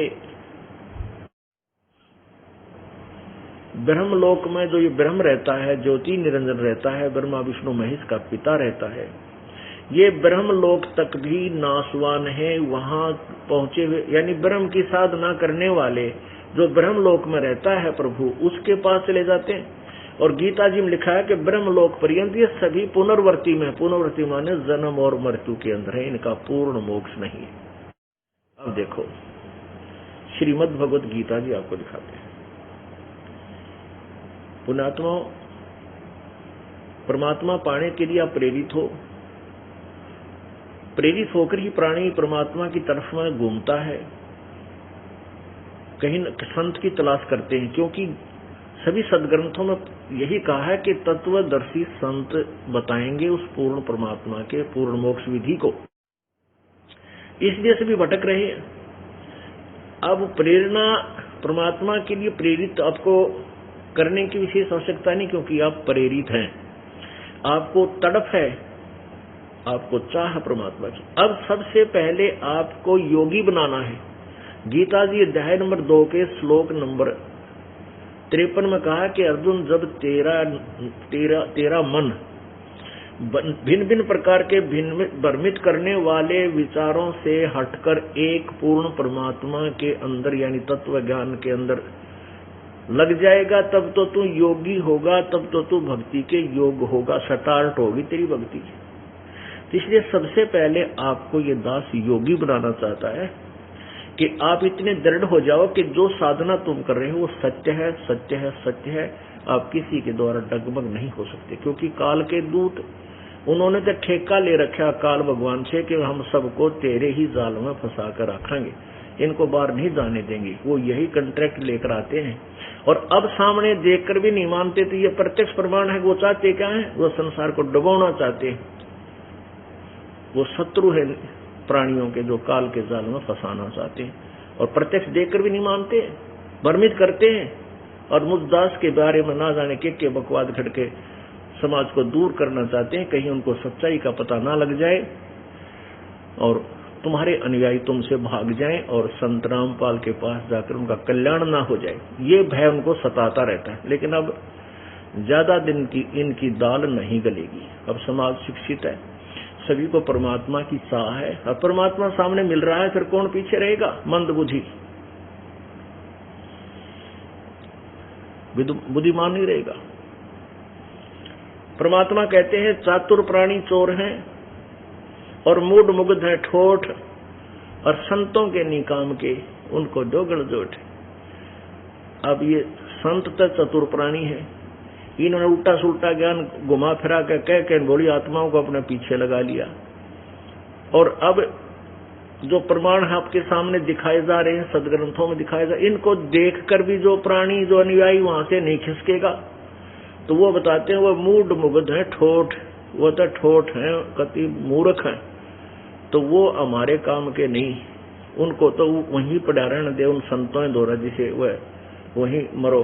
S2: ब्रह्मलोक में जो ये ब्रह्म रहता है, ज्योति निरंजन रहता है, ब्रह्मा विष्णु महेश का पिता रहता है, ये ब्रह्मलोक तक भी नाशवान है। वहां पहुंचे हुए यानी ब्रह्म की साधना करने वाले जो ब्रह्मलोक में रहता है प्रभु उसके पास चले जाते हैं। और गीता जी में लिखा है कि ब्रह्मलोक पर्यंत ये सभी पुनर्वर्ती में, पुनर्वर्ती माने जन्म और मृत्यु के अंदर है, इनका पूर्ण मोक्ष नहीं है। अब देखो श्रीमद् भगवत गीता जी आपको दिखाते हैं। पुण्यात्मा परमात्मा पाने के लिए आप प्रेरित हो, प्रेरित होकर ही प्राणी परमात्मा की तरफ में घूमता है, कहीं संत की तलाश करते हैं, क्योंकि सभी सदग्रंथों में यही कहा है कि तत्वदर्शी संत बताएंगे उस पूर्ण परमात्मा के पूर्ण मोक्ष विधि को। इसलिए सभी भटक रहे हैं। अब प्रेरणा परमात्मा के लिए प्रेरित आपको करने की विशेष आवश्यकता नहीं, क्योंकि आप प्रेरित हैं, आपको तड़प है, आपको चाह परमात्मा की। अब सबसे पहले आपको योगी बनाना है। गीता जी अध्याय नंबर 2 के श्लोक नंबर 53 में कहा कि अर्जुन जब तेरा मन भिन्न भिन्न प्रकार के भ्रमित करने वाले विचारों से हटकर एक पूर्ण परमात्मा के अंदर यानी तत्व ज्ञान के अंदर लग जाएगा, तब तो तू योगी होगा, तब तो तू भक्ति के योग होगा, स्टार्ट होगी तेरी भक्ति की। इसलिए सबसे पहले आपको ये दास योगी बनाना चाहता है कि आप इतने दृढ़ हो जाओ कि जो साधना तुम कर रहे हो वो सत्य है, सत्य है, सत्य है। आप किसी के द्वारा डगमग नहीं हो सकते, क्योंकि काल के दूत उन्होंने तो ठेका ले रखा काल भगवान से कि हम सबको तेरे ही जाल में फंसा कर रखेंगे। इनको बाहर नहीं जाने देंगे। वो यही कॉन्ट्रैक्ट लेकर आते हैं और अब सामने देखकर भी नहीं मानते। तो ये प्रत्यक्ष प्रमाण है। वो चाहते क्या है? वो संसार को डुबोना चाहते हैं। वो शत्रु है प्राणियों के, जो काल के जाल में फंसाना चाहते हैं और प्रत्यक्ष देखकर भी नहीं मानते, भ्रमित करते हैं। और मुझदास के बारे में ना जाने के बकवाद खड़के समाज को दूर करना चाहते हैं, कहीं उनको सच्चाई का पता ना लग जाए और तुम्हारे अनुयायी तुमसे भाग जाएं और संत रामपाल के पास जाकर उनका कल्याण ना हो जाए। ये भय उनको सताता रहता है। लेकिन अब ज्यादा दिन की इनकी दाल नहीं गलेगी। अब समाज शिक्षित है, सभी को परमात्मा की चाह है और परमात्मा सामने मिल रहा है, फिर कौन पीछे रहेगा? मंद बुद्धि, बुद्धिमान नहीं रहेगा। परमात्मा कहते हैं चातुर प्राणी चोर हैं और मूढ़ मुग्ध है ठोठ, और संतों के निकाम के उनको डोगल जोट। अब ये संत तो चतुर प्राणी है, इन्होंने उल्टा सुल्टा ज्ञान घुमा फिरा के कह के बोली आत्माओं को अपने पीछे लगा लिया। और अब जो प्रमाण आपके सामने दिखाए जा रहे हैं, सदग्रंथों में दिखाए जा, इनको देखकर भी जो प्राणी, जो अनुयायी वहां से नहीं खिसकेगा। तो वो बताते हैं वो मूढ़ मुग्ध है ठोठ, वो तो ठोठ है, कति मूर्ख है, तो वो हमारे काम के नहीं। उनको तो वहीं पड़ा रहने दे, उन संतों द्वारा जिसे वह वहीं मरो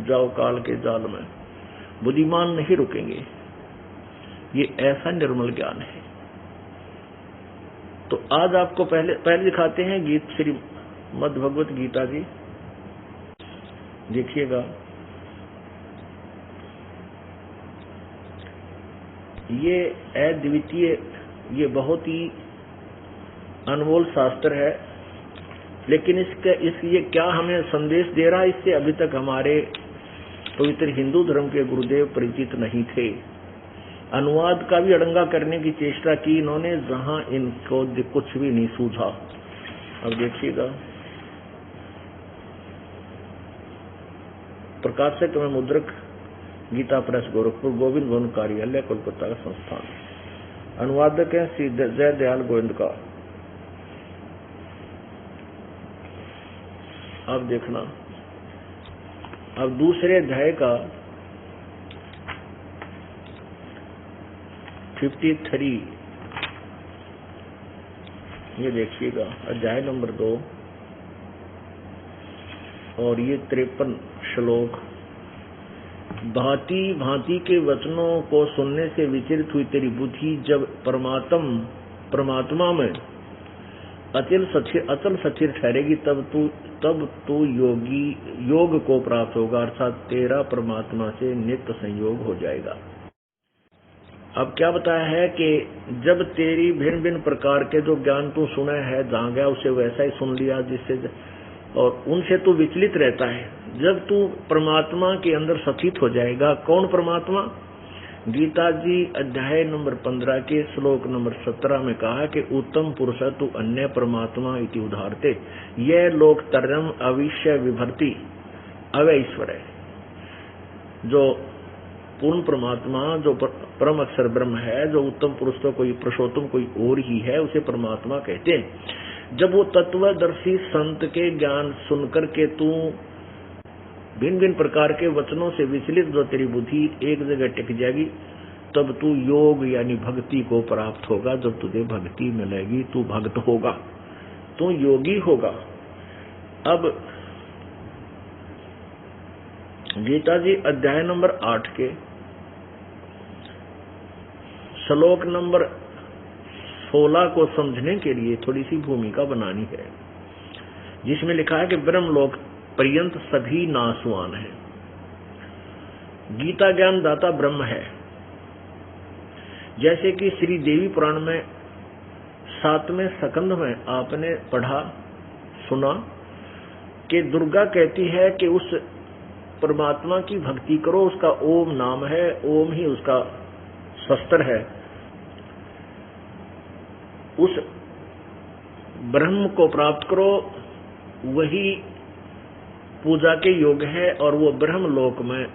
S2: जाओ काल के जाल में। बुद्धिमान नहीं रुकेंगे। ये ऐसा निर्मल ज्ञान है। तो आज आपको पहले दिखाते हैं गीत श्री मद् भगवत गीता जी। देखिएगा, ये अद्वितीय, ये बहुत ही अनमोल शास्त्र है। लेकिन ये क्या हमें संदेश दे रहा है, इससे अभी तक हमारे पवित्र हिंदू धर्म के गुरुदेव परिचित नहीं थे। अनुवाद का भी अड़ंगा करने की चेष्टा की इन्होंने, जहां इनको कुछ भी नहीं सूझा। अब देखिएगा, प्रकाशक में मुद्रक गीता प्रेस गोरखपुर, गोविंद भवन कार्यालय कोलकाता का संस्थान। अनुवादक है श्री जय दयाल गोविंद का। अब देखना, अब दूसरे अध्याय का 53, ये देखिएगा, अध्याय नंबर 2 और ये 53 श्लोक। भांति भांति के वचनों को सुनने से विचलित हुई तेरी बुद्धि जब परमात्मा में अचल सचिर ठहरेगी, तब तू योग को प्राप्त होगा, अर्थात तेरा परमात्मा से नित्य संयोग हो जाएगा। अब क्या बताया है कि जब तेरी भिन्न भिन्न प्रकार के जो ज्ञान तू सुना है, जहां गया उसे वैसा ही सुन लिया, जिससे और उनसे तू विचलित रहता है। जब तू परमात्मा के अंदर स्थित हो जाएगा, कौन परमात्मा? गीता जी अध्याय नंबर 15 के श्लोक नंबर 17 में कहा कि उत्तम पुरुष तु अन्य परमात्मा इति उदाहरते, यह लोक तरम अविश्य विभर्ति अवैश्वर है। जो पूर्ण परमात्मा, जो परम अक्षर ब्रह्म है, जो उत्तम पुरुष तो कोई पुरुषोत्तम कोई और ही है, उसे परमात्मा कहते हैं। जब वो तत्वदर्शी संत के ज्ञान सुनकर के तू भिन्न भिन्न प्रकार के वचनों से विचलित जो तेरी बुद्धि एक जगह टिक जाएगी, तब तू योग यानी भक्ति को प्राप्त होगा। जब तुझे भक्ति मिलेगी, तू भक्त होगा, तू योगी होगा। अब गीता जी अध्याय नंबर 8 के श्लोक नंबर 16 को समझने के लिए थोड़ी सी भूमिका बनानी है, जिसमें लिखा है कि ब्रह्मलोक पर्यंत सभी नासवान है। गीता ज्ञान दाता ब्रह्म है। जैसे कि श्री देवी पुराण में 7वें स्कंध में आपने पढ़ा सुना कि दुर्गा कहती है कि उस परमात्मा की भक्ति करो, उसका ओम नाम है, ओम ही उसका शस्त्र है। उस ब्रह्म को प्राप्त करो, वही पूजा के योग है और वो ब्रह्मलोक में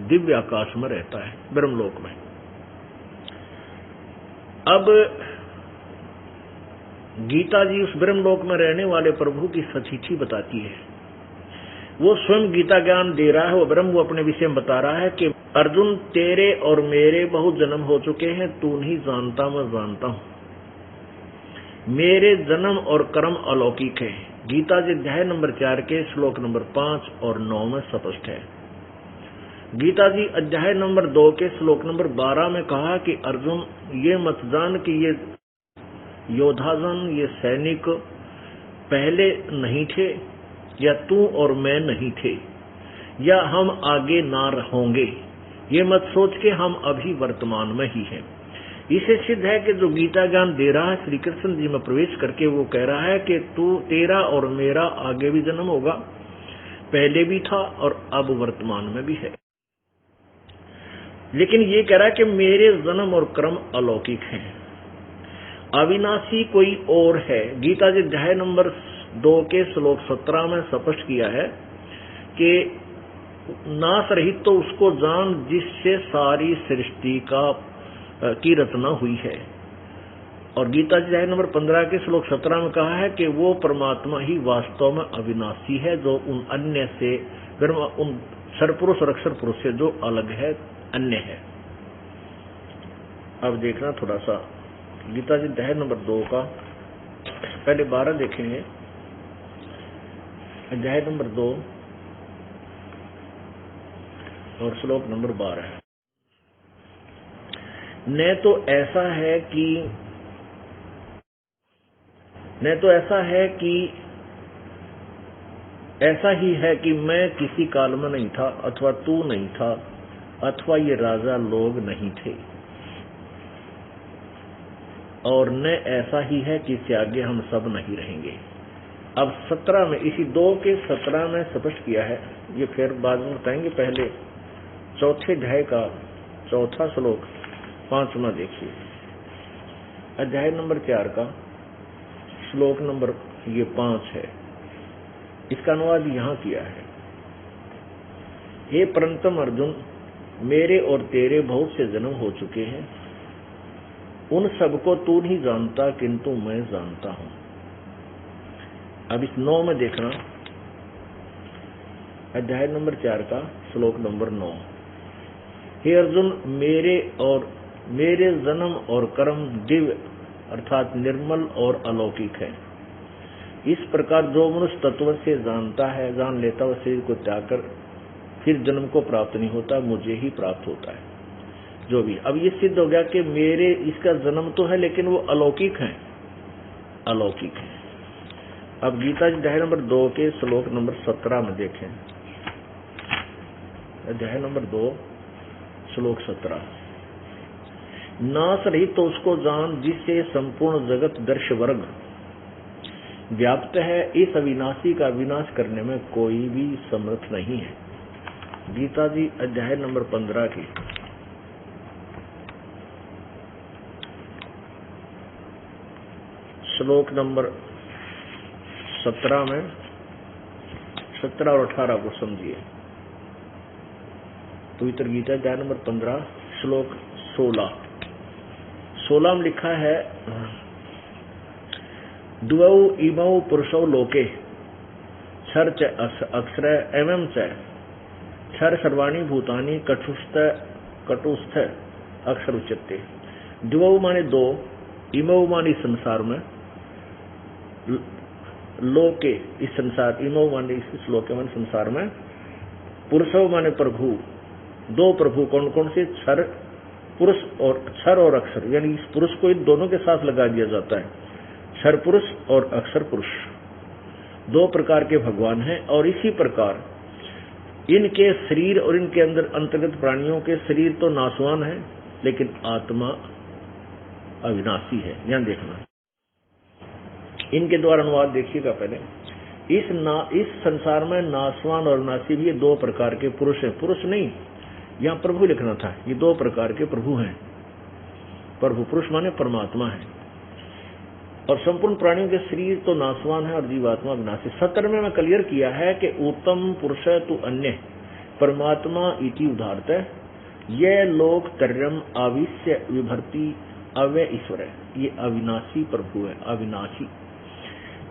S2: दिव्य आकाश में रहता है, ब्रह्मलोक में। अब गीता जी उस ब्रह्मलोक में रहने वाले प्रभु की सचिठी बताती है। वो स्वयं गीता ज्ञान दे रहा है, वो ब्रह्म वो अपने विषय में बता रहा है कि अर्जुन तेरे और मेरे बहुत जन्म हो चुके हैं, तू नहीं जानता मैं जानता हूं। मेरे जन्म और कर्म अलौकिक है। गीता जी अध्याय नंबर 4 के श्लोक नंबर 5 और 9 में स्पष्ट है। गीता जी अध्याय नंबर 2 के श्लोक नंबर 12 में कहा कि अर्जुन ये मत जान कि ये योद्धाजन, ये सैनिक पहले नहीं थे, या तू और मैं नहीं थे, या हम आगे ना होंगे। ये मत सोच के हम अभी वर्तमान में ही हैं। इसे सिद्ध है कि जो गीता ज्ञान दे रहा है श्री कृष्ण जी में प्रवेश करके, वो कह रहा है कि तू तेरा और मेरा आगे भी जन्म होगा, पहले भी था और अब वर्तमान में भी है। लेकिन ये कह रहा है कि मेरे जन्म और कर्म अलौकिक हैं, अविनाशी कोई और है। गीता जी अध्याय नंबर 2 के श्लोक 17 में स्पष्ट किया है कि नाश रहित तो उसको जान जिससे सारी सृष्टि की रचना हुई है। और गीता जी अध्याय नंबर 15 के श्लोक 17 में कहा है कि वो परमात्मा ही वास्तव में अविनाशी है, जो उन अन्य से, उन सरपुरुष और अक्षर पुरुष से जो अलग है, अन्य है। अब देखना थोड़ा सा गीता जी अध्याय नंबर 2 का पहले 12 देखेंगे। अध्याय नंबर 2 और श्लोक नंबर 12। न तो ऐसा ही है कि मैं किसी काल में नहीं था, अथवा तू नहीं था, अथवा ये राजा लोग नहीं थे, और न ऐसा ही है कि इससे आगे हम सब नहीं रहेंगे। अब 17 में, इसी 2 के 17 में स्पष्ट किया है। ये फिर बाद में बताएंगे, पहले चौथे अध्याय का 4था श्लोक 5वां देखिए। अध्याय नंबर 4 का श्लोक नंबर ये 5 है। इसका अनुवाद यहां किया है। हे परंतम अर्जुन, मेरे और तेरे बहुत से जन्म हो चुके हैं, उन सबको तू नहीं जानता, किंतु मैं जानता हूं। अब इस 9 में देखना, अध्याय नंबर 4 का श्लोक नंबर 9। हे अर्जुन, मेरे जन्म और कर्म दिव्य अर्थात निर्मल और अलौकिक है। इस प्रकार जो मनुष्य तत्व से जानता है, जान लेता, वह शरीर को त्याग कर फिर जन्म को प्राप्त नहीं होता, मुझे ही प्राप्त होता है। जो भी अब ये सिद्ध हो गया कि मेरे इसका जन्म तो है, लेकिन वो अलौकिक है, अलौकिक है। अब गीता जी अध्याय नंबर 2 के श्लोक नंबर 17 में देखें। अध्याय नंबर 2 श्लोक 17। नाश रहित तो उसको जान जिससे संपूर्ण जगत दर्श वर्ग व्याप्त है, इस अविनाशी का विनाश करने में कोई भी समर्थ नहीं है। गीता जी अध्याय नंबर 15 की श्लोक नंबर 17 में 17 और 18 को समझिए। पवित्र गीता अध्याय नंबर 15 श्लोक 16 में लिखा है, द्वौ इमौ पुरुषौ लोके क्षर च अक्षर एवं च क्षर सर्वाणि भूतानि कटुस्थ अक्षर उच्यते। द्वौ माने 2, इमौ माने संसार में, लोके इस संसार, इमौ माने इस लोके माने संसार में, पुरुषौ माने प्रभु, 2 प्रभु कौन कौन से, क्षर पुरुष और क्षर और अक्षर, यानी इस पुरुष को इन दोनों के साथ लगा दिया जाता है। क्षर पुरुष और अक्षर पुरुष 2 प्रकार के भगवान हैं। और इसी प्रकार इनके शरीर और इनके अंदर अंतर्गत प्राणियों के शरीर तो नाशवान है, लेकिन आत्मा अविनाशी है। यहां देखना, इनके द्वारा अनुवाद देखिएगा। पहले इस संसार में नाशवान और नाशी भी 2 प्रकार के पुरुष हैं। पुरुष नहीं, यहाँ प्रभु लिखना था। ये 2 प्रकार के प्रभु हैं। प्रभु पुरुष माने परमात्मा है, और संपूर्ण प्राणियों के शरीर तो नाशवान है और जीवात्मा विनाशी। 17 में क्लियर किया है कि उत्तम पुरुष तु अन्य परमात्मा इति उदाहरत, यह लोक तर्यम आविश्य विभर्ति अव्यय ईश्वर है, ये अविनाशी प्रभु है, अविनाशी।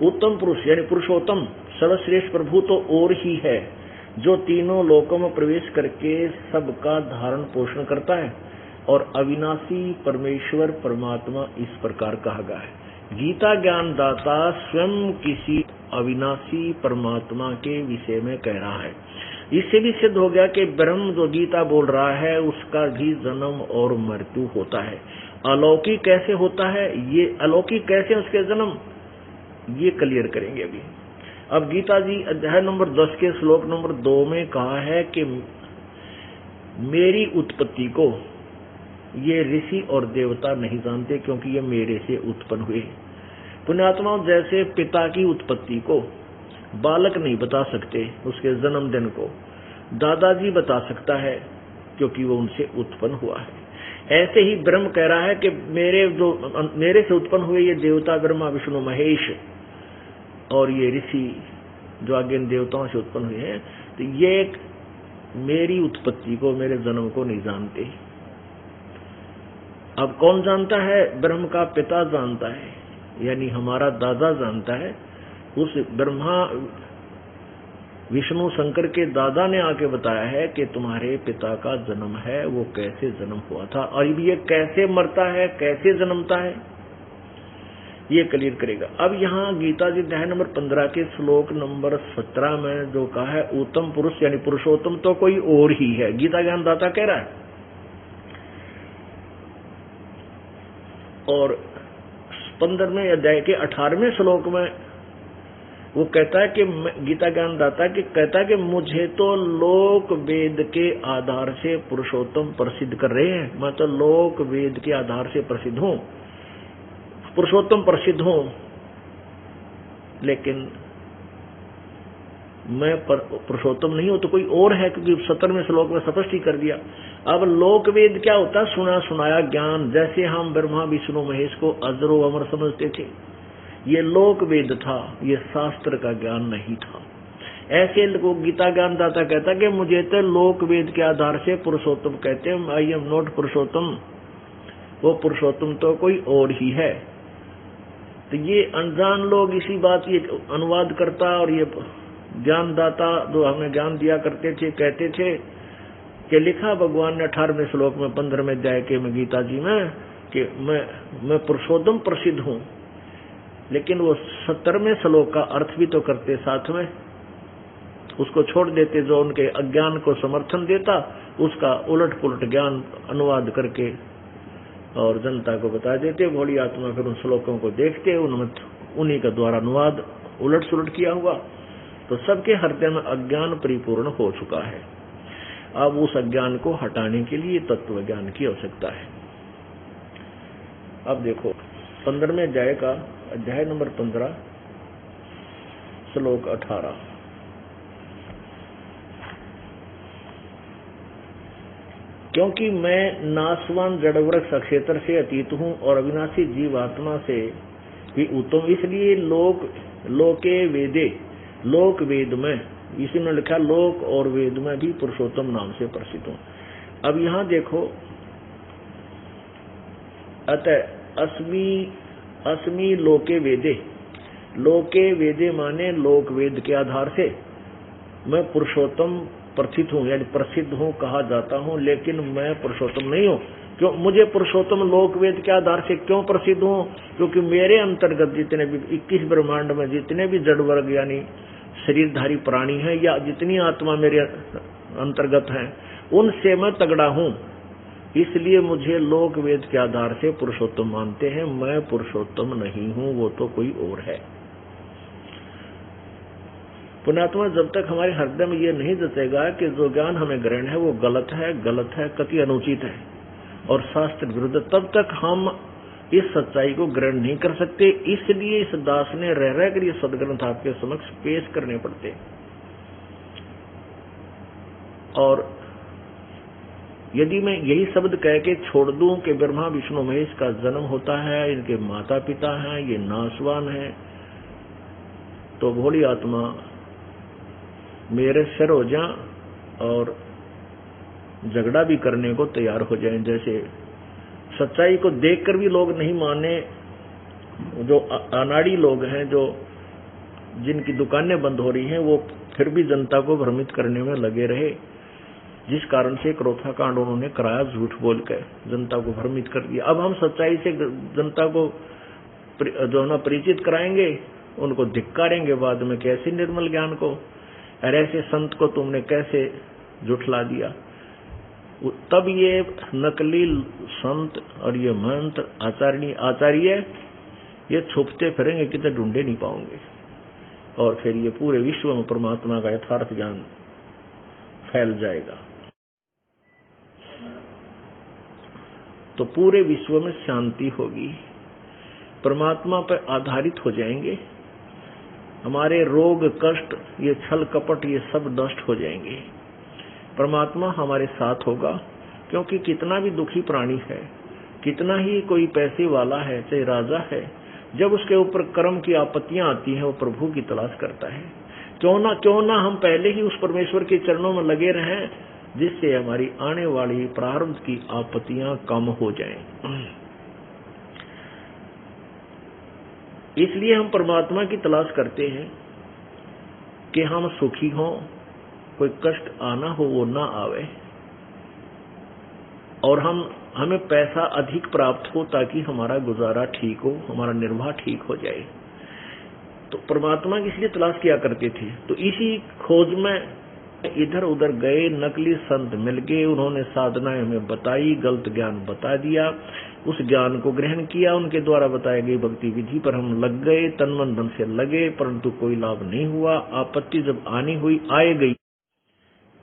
S2: उत्तम पुरुष यानी पुरुषोत्तम सर्वश्रेष्ठ प्रभु तो और ही है, जो तीनों लोकों में प्रवेश करके सबका धारण पोषण करता है। और अविनाशी परमेश्वर परमात्मा इस प्रकार कहा गया है। गीता ज्ञान दाता स्वयं किसी अविनाशी परमात्मा के विषय में कह रहा है। इससे भी सिद्ध हो गया कि ब्रह्म जो गीता बोल रहा है उसका भी जन्म और मृत्यु होता है। अलौकिक कैसे होता है, ये अलौकिक कैसे उसके जन्म, ये क्लियर करेंगे अभी। अब गीता जी अध्याय नंबर 10 के श्लोक नंबर 2 में कहा है कि मेरी उत्पत्ति को ये ऋषि और देवता नहीं जानते, क्योंकि ये मेरे से उत्पन्न हुए। पुण्यात्माओं, जैसे पिता की उत्पत्ति को बालक नहीं बता सकते, उसके जन्मदिन को दादाजी बता सकता है, क्योंकि वो उनसे उत्पन्न हुआ है। ऐसे ही ब्रह्म कह रहा है कि मेरे से उत्पन्न हुए ये देवता ब्रह्मा विष्णु महेश और ये ऋषि जो आगे इन देवताओं से उत्पन्न हुए हैं, तो ये मेरी उत्पत्ति को, मेरे जन्म को नहीं जानते। अब कौन जानता है? ब्रह्म का पिता जानता है, यानी हमारा दादा जानता है। उस ब्रह्मा विष्णु शंकर के दादा ने आके बताया है कि तुम्हारे पिता का जन्म है, वो कैसे जन्म हुआ था, और ये कैसे मरता है, कैसे जन्मता है, ये क्लियर करेगा। अब यहाँ गीता जी अध्याय नंबर 15 के श्लोक नंबर 17 में जो कहा है, उत्तम पुरुष यानी पुरुषोत्तम तो कोई और ही है, गीता ज्ञान दाता कह रहा है। और 15वें अध्याय के 18वें श्लोक में वो कहता है कि गीता ज्ञान दाता कि कहता है कि मुझे तो लोक वेद के आधार से पुरुषोत्तम प्रसिद्ध कर रहे हैं, मैं तो लोक वेद के आधार से प्रसिद्ध हूं, पुरुषोत्तम प्रसिद्ध हूं, लेकिन मैं पुरुषोत्तम नहीं हूं तो कोई और है, क्योंकि 17वें श्लोक में स्पष्ट ही कर दिया। अब लोक वेद क्या होता है? सुना सुनाया ज्ञान। जैसे हम ब्रह्मा विष्णु महेश को अजरो अमर समझते थे, ये लोक वेद था, ये शास्त्र का ज्ञान नहीं था। ऐसे लोग गीता ज्ञान दाता कहता कि मुझे तो लोक वेद के आधार से पुरुषोत्तम कहते हैं, आई एम नॉट पुरुषोत्तम, वो पुरुषोत्तम तो कोई और ही है। तो ये अनजान लोग इसी बात ये अनुवाद करता और ये ज्ञान दाता जो हमें ज्ञान दिया करते थे कहते थे कि लिखा भगवान ने 18वें श्लोक में 15वें अध्याय के में गीता जी में कि मैं पुरुषोत्तम प्रसिद्ध हूं, लेकिन वो 17वें श्लोक का अर्थ भी तो करते साथ में, उसको छोड़ देते, जो उनके अज्ञान को समर्थन देता उसका उलट पुलट ज्ञान अनुवाद करके और जनता को बता देते। भोली आत्मा फिर उन श्लोकों को देखते, उन्हीं का द्वारा अनुवाद उलट सुलट किया हुआ, तो सबके हृदय में अज्ञान परिपूर्ण हो चुका है। अब उस अज्ञान को हटाने के लिए तत्व ज्ञान की आवश्यकता है। अब देखो 15वें अध्याय का अध्याय नंबर 15 श्लोक 18, क्योंकि मैं नाशवान जड़ वृक्ष अक्षेत्र से अतीत हूं और अविनाशी जीवात्मा से भी उत्तम, इसलिए लोके वेदे, लोक वेद में, इसी ने लिखा लोक और वेद में भी पुरुषोत्तम नाम से प्रसिद्ध हूं। अब यहां देखो, अतः अस्मि लोके वेदे, लोके वेदे माने लोक वेद के आधार से मैं पुरुषोत्तम प्रथित हूं यानी प्रसिद्ध हूं, कहा जाता हूं, लेकिन मैं पुरुषोत्तम नहीं हूं। क्यों? मुझे पुरुषोत्तम लोक वेद के आधार से क्यों प्रसिद्ध हूं? क्योंकि मेरे अंतर्गत जितने भी 21 ब्रह्मांड में जितने भी जड़ वर्ग यानी शरीरधारी प्राणी हैं या जितनी आत्मा मेरे अंतर्गत हैं, उनसे मैं तगड़ा हूं, इसलिए मुझे लोक वेद के आधार से पुरुषोत्तम मानते हैं। मैं पुरुषोत्तम नहीं हूं, वो तो कोई और है। पुण्यात्मा, जब तक हमारे हृदय में ये नहीं जचेगा कि जो ज्ञान हमें ग्रहण है वो गलत है, कति अनुचित है और शास्त्र विरुद्ध, तब तक हम इस सच्चाई को ग्रहण नहीं कर सकते। इसलिए इस दास ने रह कर ये सदग्रंथ आपके समक्ष पेश करने पड़ते। और यदि मैं यही शब्द कह के छोड़ दूं कि ब्रह्मा विष्णु महेश का जन्म होता है, इनके माता पिता हैं, ये नाशवान है, तो भोली आत्मा मेरे सिर हो जाए और झगड़ा भी करने को तैयार हो जाए। जैसे सच्चाई को देखकर भी लोग नहीं माने, जो अनाड़ी लोग हैं, जो जिनकी दुकानें बंद हो रही हैं, वो फिर भी जनता को भ्रमित करने में लगे रहे, जिस कारण से क्रोथा कांड उन्होंने कराया, झूठ बोलकर जनता को भ्रमित कर दिया। अब हम सच्चाई से जनता को जो है ना परिचित कराएंगे, उनको धिक्कारेंगे बाद में, कैसे निर्मल ज्ञान को, अरे ऐसे संत को तुमने कैसे झुठला दिया। तब ये नकली संत और ये महंत आचार्य ये छुपते फिरेंगे, कितने ढूंढे नहीं पाओगे, और फिर ये पूरे विश्व में परमात्मा का यथार्थ ज्ञान फैल जाएगा। तो पूरे विश्व में शांति होगी, परमात्मा पर आधारित हो जाएंगे, हमारे रोग कष्ट, ये छल कपट, ये सब नष्ट हो जाएंगे, परमात्मा हमारे साथ होगा। क्योंकि कितना भी दुखी प्राणी है, कितना ही कोई पैसे वाला है, चाहे राजा है, जब उसके ऊपर कर्म की आपत्तियां आती हैं, वो प्रभु की तलाश करता है। क्यों ना हम पहले ही उस परमेश्वर के चरणों में लगे रहें, जिससे हमारी आने वाली प्रारब्ध की आपत्तियां कम हो जाएं। इसलिए हम परमात्मा की तलाश करते हैं कि हम सुखी हों, कोई कष्ट आना हो वो ना आवे, और हमें पैसा अधिक प्राप्त हो, ताकि हमारा गुजारा ठीक हो, हमारा निर्वाह ठीक हो जाए। तो परमात्मा की इसलिए तलाश किया करते थे। तो इसी खोज में इधर उधर गए, नकली संत मिल गए, उन्होंने साधनाएं हमें बताई, गलत ज्ञान बता दिया, उस ज्ञान को ग्रहण किया, उनके द्वारा बताई गई भक्ति विधि पर हम लग गए, तन मन धन से लगे, परंतु कोई लाभ नहीं हुआ। आपत्ति जब आनी हुई, आए गई,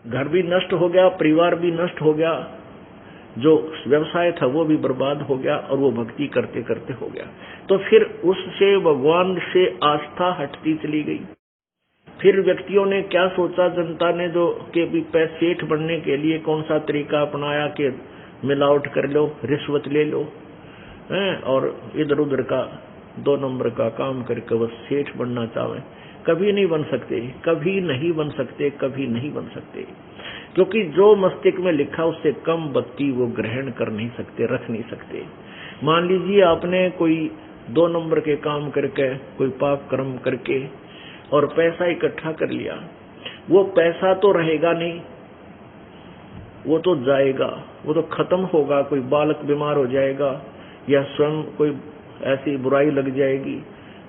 S2: घर भी नष्ट हो गया, परिवार भी नष्ट हो गया, जो व्यवसाय था वो भी बर्बाद हो गया, और वो भक्ति करते करते हो गया। तो फिर उससे भगवान से आस्था हटती चली गई। फिर व्यक्तियों ने क्या सोचा, जनता ने जो कि भी सेठ बनने के लिए कौन सा तरीका अपनाया कि मिलावट कर लो, रिश्वत ले लो, और इधर उधर का 2 नंबर का काम करके बस सेठ बनना चाहे। कभी नहीं बन सकते, कभी नहीं बन सकते, कभी नहीं बन सकते, क्योंकि जो मस्तिष्क में लिखा उससे कम बत्ती वो ग्रहण कर नहीं सकते, रख नहीं सकते। मान लीजिए आपने कोई 2 नंबर के काम करके, कोई पाप कर्म करके और पैसा इकट्ठा कर लिया, वो पैसा तो रहेगा नहीं, वो तो जाएगा, वो तो खत्म होगा। कोई बालक बीमार हो जाएगा, या स्वयं कोई ऐसी बुराई लग जाएगी,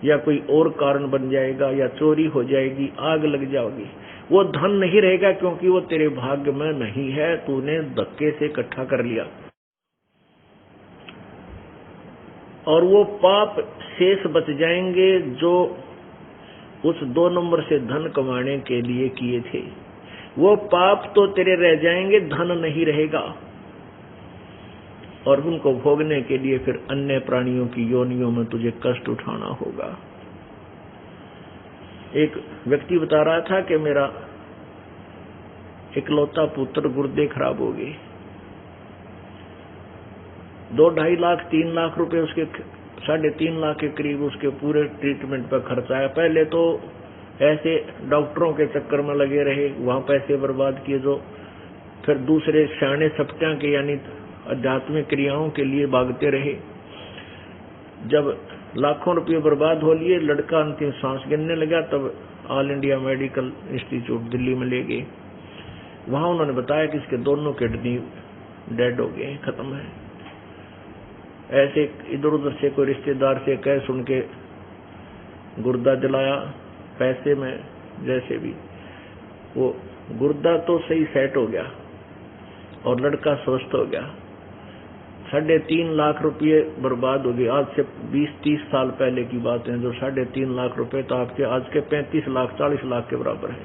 S2: या कोई और कारण बन जाएगा, या चोरी हो जाएगी, आग लग जाएगी, वो धन नहीं रहेगा, क्योंकि वो तेरे भाग्य में नहीं है, तूने धक्के से इकट्ठा कर लिया। और वो पाप शेष बच जाएंगे जो उस 2 नंबर से धन कमाने के लिए किए थे, वो पाप तो तेरे रह जाएंगे, धन नहीं रहेगा, और उनको भोगने के लिए फिर अन्य प्राणियों की योनियों में तुझे कष्ट उठाना होगा। एक व्यक्ति बता रहा था कि मेरा इकलौता पुत्र गुर्दे खराब हो गए, 2-2.5 लाख 3 लाख रुपए उसके, 3.5 लाख के करीब उसके पूरे ट्रीटमेंट पर खर्चा आया। पहले तो ऐसे डॉक्टरों के चक्कर में लगे रहे, वहां पैसे बर्बाद किए, जो फिर दूसरे शाने सप्त्यां के यानी आध्यात्मिक क्रियाओं के लिए भागते रहे। जब लाखों रुपये बर्बाद हो लिए, लड़का अंतिम सांस गिनने लगा, तब all India medical institute Delhi में ले गए। वहां उन्होंने बताया कि इसके दोनों किडनी डेड हो गए, खत्म है। ऐसे इधर उधर से कोई रिश्तेदार से कह सुन के गुर्दा जलाया पैसे में, जैसे भी वो गुर्दा तो सही सेट हो गया और लड़का स्वस्थ हो गया। 3.5 लाख रुपये बर्बाद हो गए। आज से 20-30 साल पहले की बात है, जो 3.5 लाख रुपए तो आपके आज के 35 लाख 40 लाख के बराबर है।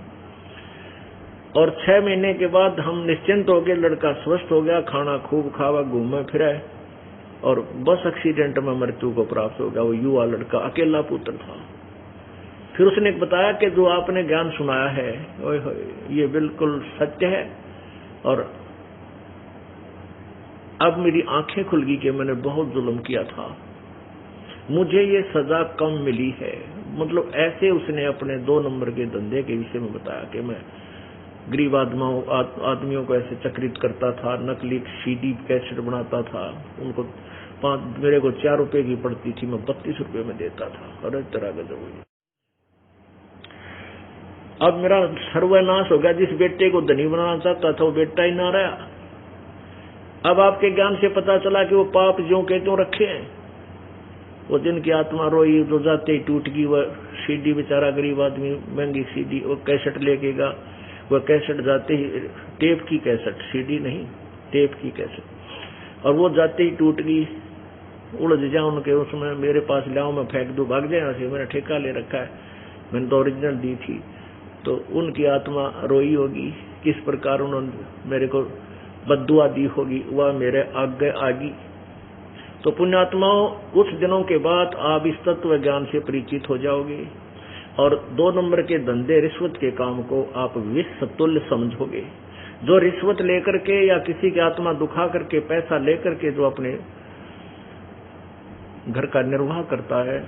S2: और 6 महीने के बाद हम निश्चिंत हो गए, लड़का स्वस्थ हो गया, खाना खूब खावा, घूमे फिरे, और बस एक्सीडेंट में मृत्यु को प्राप्त हो गया। वो युवा लड़का, अकेला पुत्र था। फिर उसने बताया कि जो आपने ज्ञान सुनाया है, ओए होए, ये बिल्कुल सत्य है, और अब मेरी आंखें खुल गई कि मैंने बहुत जुल्म किया था, मुझे ये सजा कम मिली है। मतलब ऐसे उसने अपने 2 नंबर के धंधे के विषय में बताया कि गरीब आदमियों को ऐसे चक्रित करता था, नकली सीडी कैसेट बनाता था, उनको मेरे को 4 रुपए की पड़ती थी, मैं 32 रुपए में देता था। अरे तरह गजब हुई। अब मेरा सर्वनाश हो गया। जिस बेटे को धनी बनाना चाहता था वो बेटा ही ना रहा। अब आपके ज्ञान से पता चला कि वो पाप ज्यों के त्यों रखे हैं। वो जिनकी आत्मा रोई, जो जाते ही टूट गई, वह सीडी बेचारा गरीब आदमी महंगी सीडी, वो कैसेट लेकेगा, वह कैसेट जाते ही, टेप की कैसेट, सीडी नहीं, टेप की कैसेट, और वो जाते ही टूट गई, उलझ जाओ उनके उसमें, मेरे पास लाओ मैं फेंक दूं, भाग जाए यहाँ से, मैंने ठेका ले रखा है, मैंने तो ओरिजिनल दी थी। तो उनकी आत्मा रोई होगी, किस प्रकार उन्होंने मेरे को बद्दुआ दी होगी, वह मेरे आगे आगी। तो पुण्यात्माओं, कुछ दिनों के बाद आप इस तत्व ज्ञान से परिचित हो जाओगे और 2 नंबर के धंधे रिश्वत के काम को आप विष तुल्य समझोगे। जो रिश्वत लेकर के या किसी की आत्मा दुखा करके पैसा लेकर के जो अपने घर का निर्वाह करता है,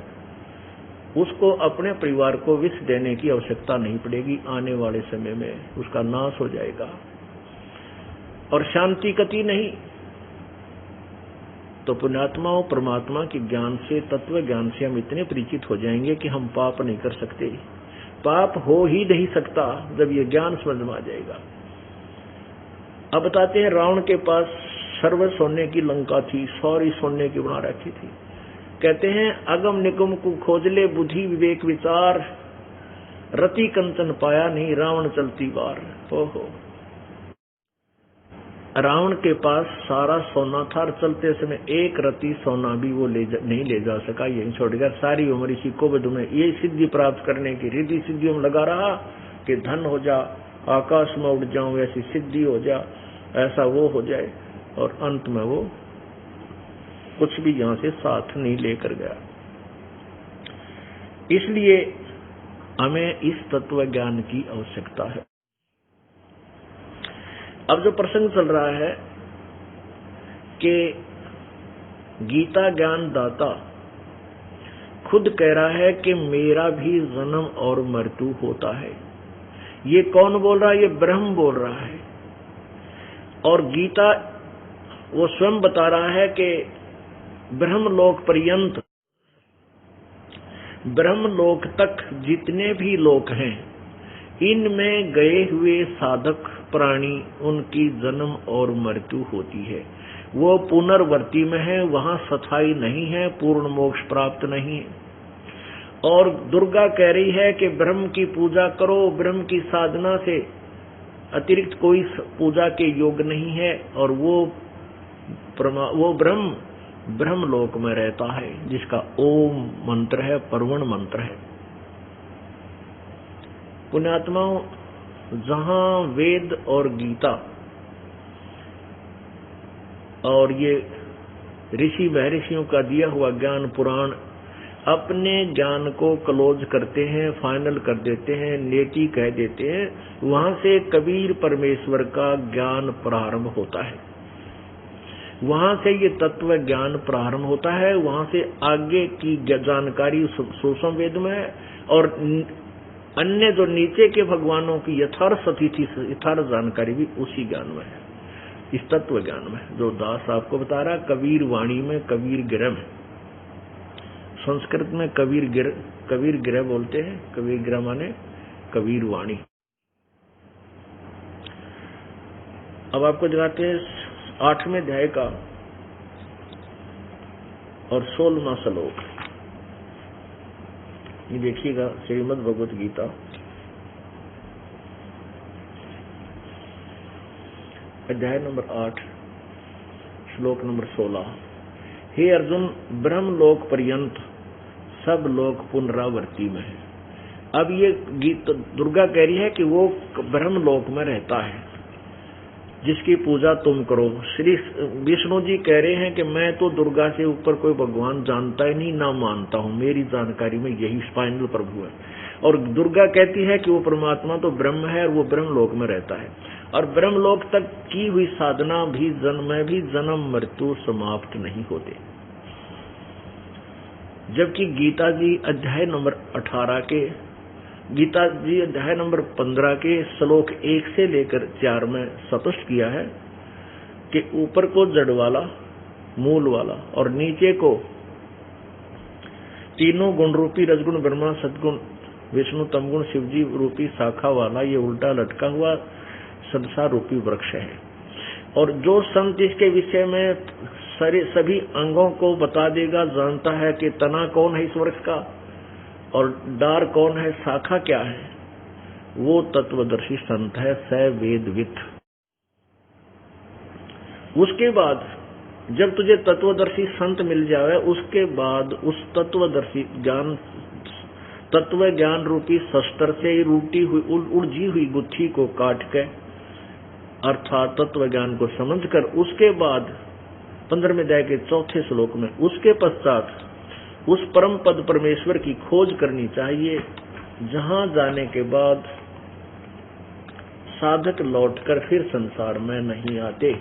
S2: उसको अपने परिवार को विष देने की आवश्यकता नहीं पड़ेगी। आने वाले समय में उसका नाश हो जाएगा और शांति कति नहीं। तो पुण्यात्माओं, परमात्मा के ज्ञान से, तत्व ज्ञान से हम इतने परिचित हो जाएंगे कि हम पाप नहीं कर सकते। पाप हो ही नहीं सकता जब ये ज्ञान समझ में आ जाएगा। अब बताते हैं, रावण के पास सर्व सोने की लंका थी, सारी सोने की बना रखी थी। कहते हैं, अगम निगम को खोज ले बुद्धि विवेक विचार, रति कंचन पाया नहीं रावण चलती बार। ओहो, रावण के पास सारा सोना था, चलते समय एक रति सोना भी वो नहीं ले जा सका, यही छोड़ गया। सारी उम्र इसी कोविड में ये सिद्धि प्राप्त करने की रिद्धि सिद्धियों में लगा रहा कि धन हो जा, आकाश में उड़ जाऊं, ऐसी सिद्धि हो जा, ऐसा वो हो जाए, और अंत में वो कुछ भी यहां से साथ नहीं लेकर गया। इसलिए हमें इस तत्व ज्ञान की आवश्यकता है। अब जो प्रसंग चल रहा है कि गीता ज्ञान दाता खुद कह रहा है कि मेरा भी जन्म और मृत्यु होता है। ये कौन बोल रहा है? ये ब्रह्म बोल रहा है। और गीता वो स्वयं बता रहा है कि ब्रह्मलोक पर्यंत, ब्रह्मलोक तक जितने भी लोक हैं, इनमें गए हुए साधक प्राणी, उनकी जन्म और मृत्यु होती है। वो पुनर्वर्ती में है, वहां स्थायी नहीं है, पूर्ण मोक्ष प्राप्त नहीं है। और दुर्गा कह रही है कि ब्रह्म की पूजा करो, ब्रह्म की साधना से अतिरिक्त कोई पूजा के योग नहीं है। और वो ब्रह्म लोक में रहता है, जिसका ओम मंत्र है, परवण मंत्र है। पुण्यात्माओं, जहां वेद और गीता और ये ऋषि महर्षियों का दिया हुआ ज्ञान पुराण अपने ज्ञान को क्लोज करते हैं, फाइनल कर देते हैं, नेति कह देते हैं, वहां से कबीर परमेश्वर का ज्ञान प्रारंभ होता है। वहां से ये तत्व ज्ञान प्रारंभ होता है। वहां से आगे की जानकारी सूक्ष्म वेद में है, और अन्य जो नीचे के भगवानों की यथार्थ स्थिति, यथार्थ जानकारी भी उसी ज्ञान में है, इस तत्व ज्ञान में, जो दास आपको बता रहा। कबीर वाणी में कबीर गिरह में, संस्कृत में कबीर गिरह बोलते हैं। कबीर गिरह माने कबीर वाणी। अब आपको दिखाते हैं 8वें अध्याय का और 16वां श्लोक। ये देखिएगा, श्रीमद् भगवत गीता अध्याय नंबर 8 श्लोक नंबर 16। हे अर्जुन, ब्रह्मलोक पर्यंत सब लोग पुनरावर्ती में है। अब ये गीत दुर्गा कह रही है कि वो ब्रह्मलोक में रहता है, जिसकी पूजा तुम करो। श्री विष्णु जी कह रहे हैं कि मैं तो दुर्गा से ऊपर कोई भगवान जानता ही नहीं, ना मानता हूं, मेरी जानकारी में यही फाइनल प्रभु है। और दुर्गा कहती है कि वो परमात्मा तो ब्रह्म है और वो ब्रह्मलोक में रहता है, और ब्रह्मलोक तक की हुई साधना भी जन्म मृत्यु समाप्त नहीं होते। जबकि गीता जी अध्याय नंबर 18 के गीता जी अध्याय नंबर 15 के श्लोक 1 से लेकर 4 में स्पष्ट किया है कि ऊपर को जड़ वाला, मूल वाला, और नीचे को तीनों गुण रूपी रजगुण ब्रह्मा, सदगुण विष्णु, तमगुण शिवजी रूपी शाखा वाला ये उल्टा लटका हुआ संसार रूपी वृक्ष है। और जो संत इसके विषय में सभी अंगों को बता देगा, जानता है कि तना कौन है इस वृक्ष का और डार कौन है, शाखा क्या है, वो तत्वदर्शी संत है, स वेदविद। उसके बाद जब तुझे तत्वदर्शी संत मिल जाए, उसके बाद उस तत्वदर्शी ज्ञान, तत्व ज्ञान रूपी शस्त्र से उलझी हुई गुत्थी को काट के अर्थात तत्व ज्ञान को समझकर, उसके बाद 15वें अध्याय के 4थे श्लोक में उसके पश्चात उस परम पद परमेश्वर की खोज करनी चाहिए, जहां जाने के बाद साधक लौटकर फिर संसार में नहीं आते।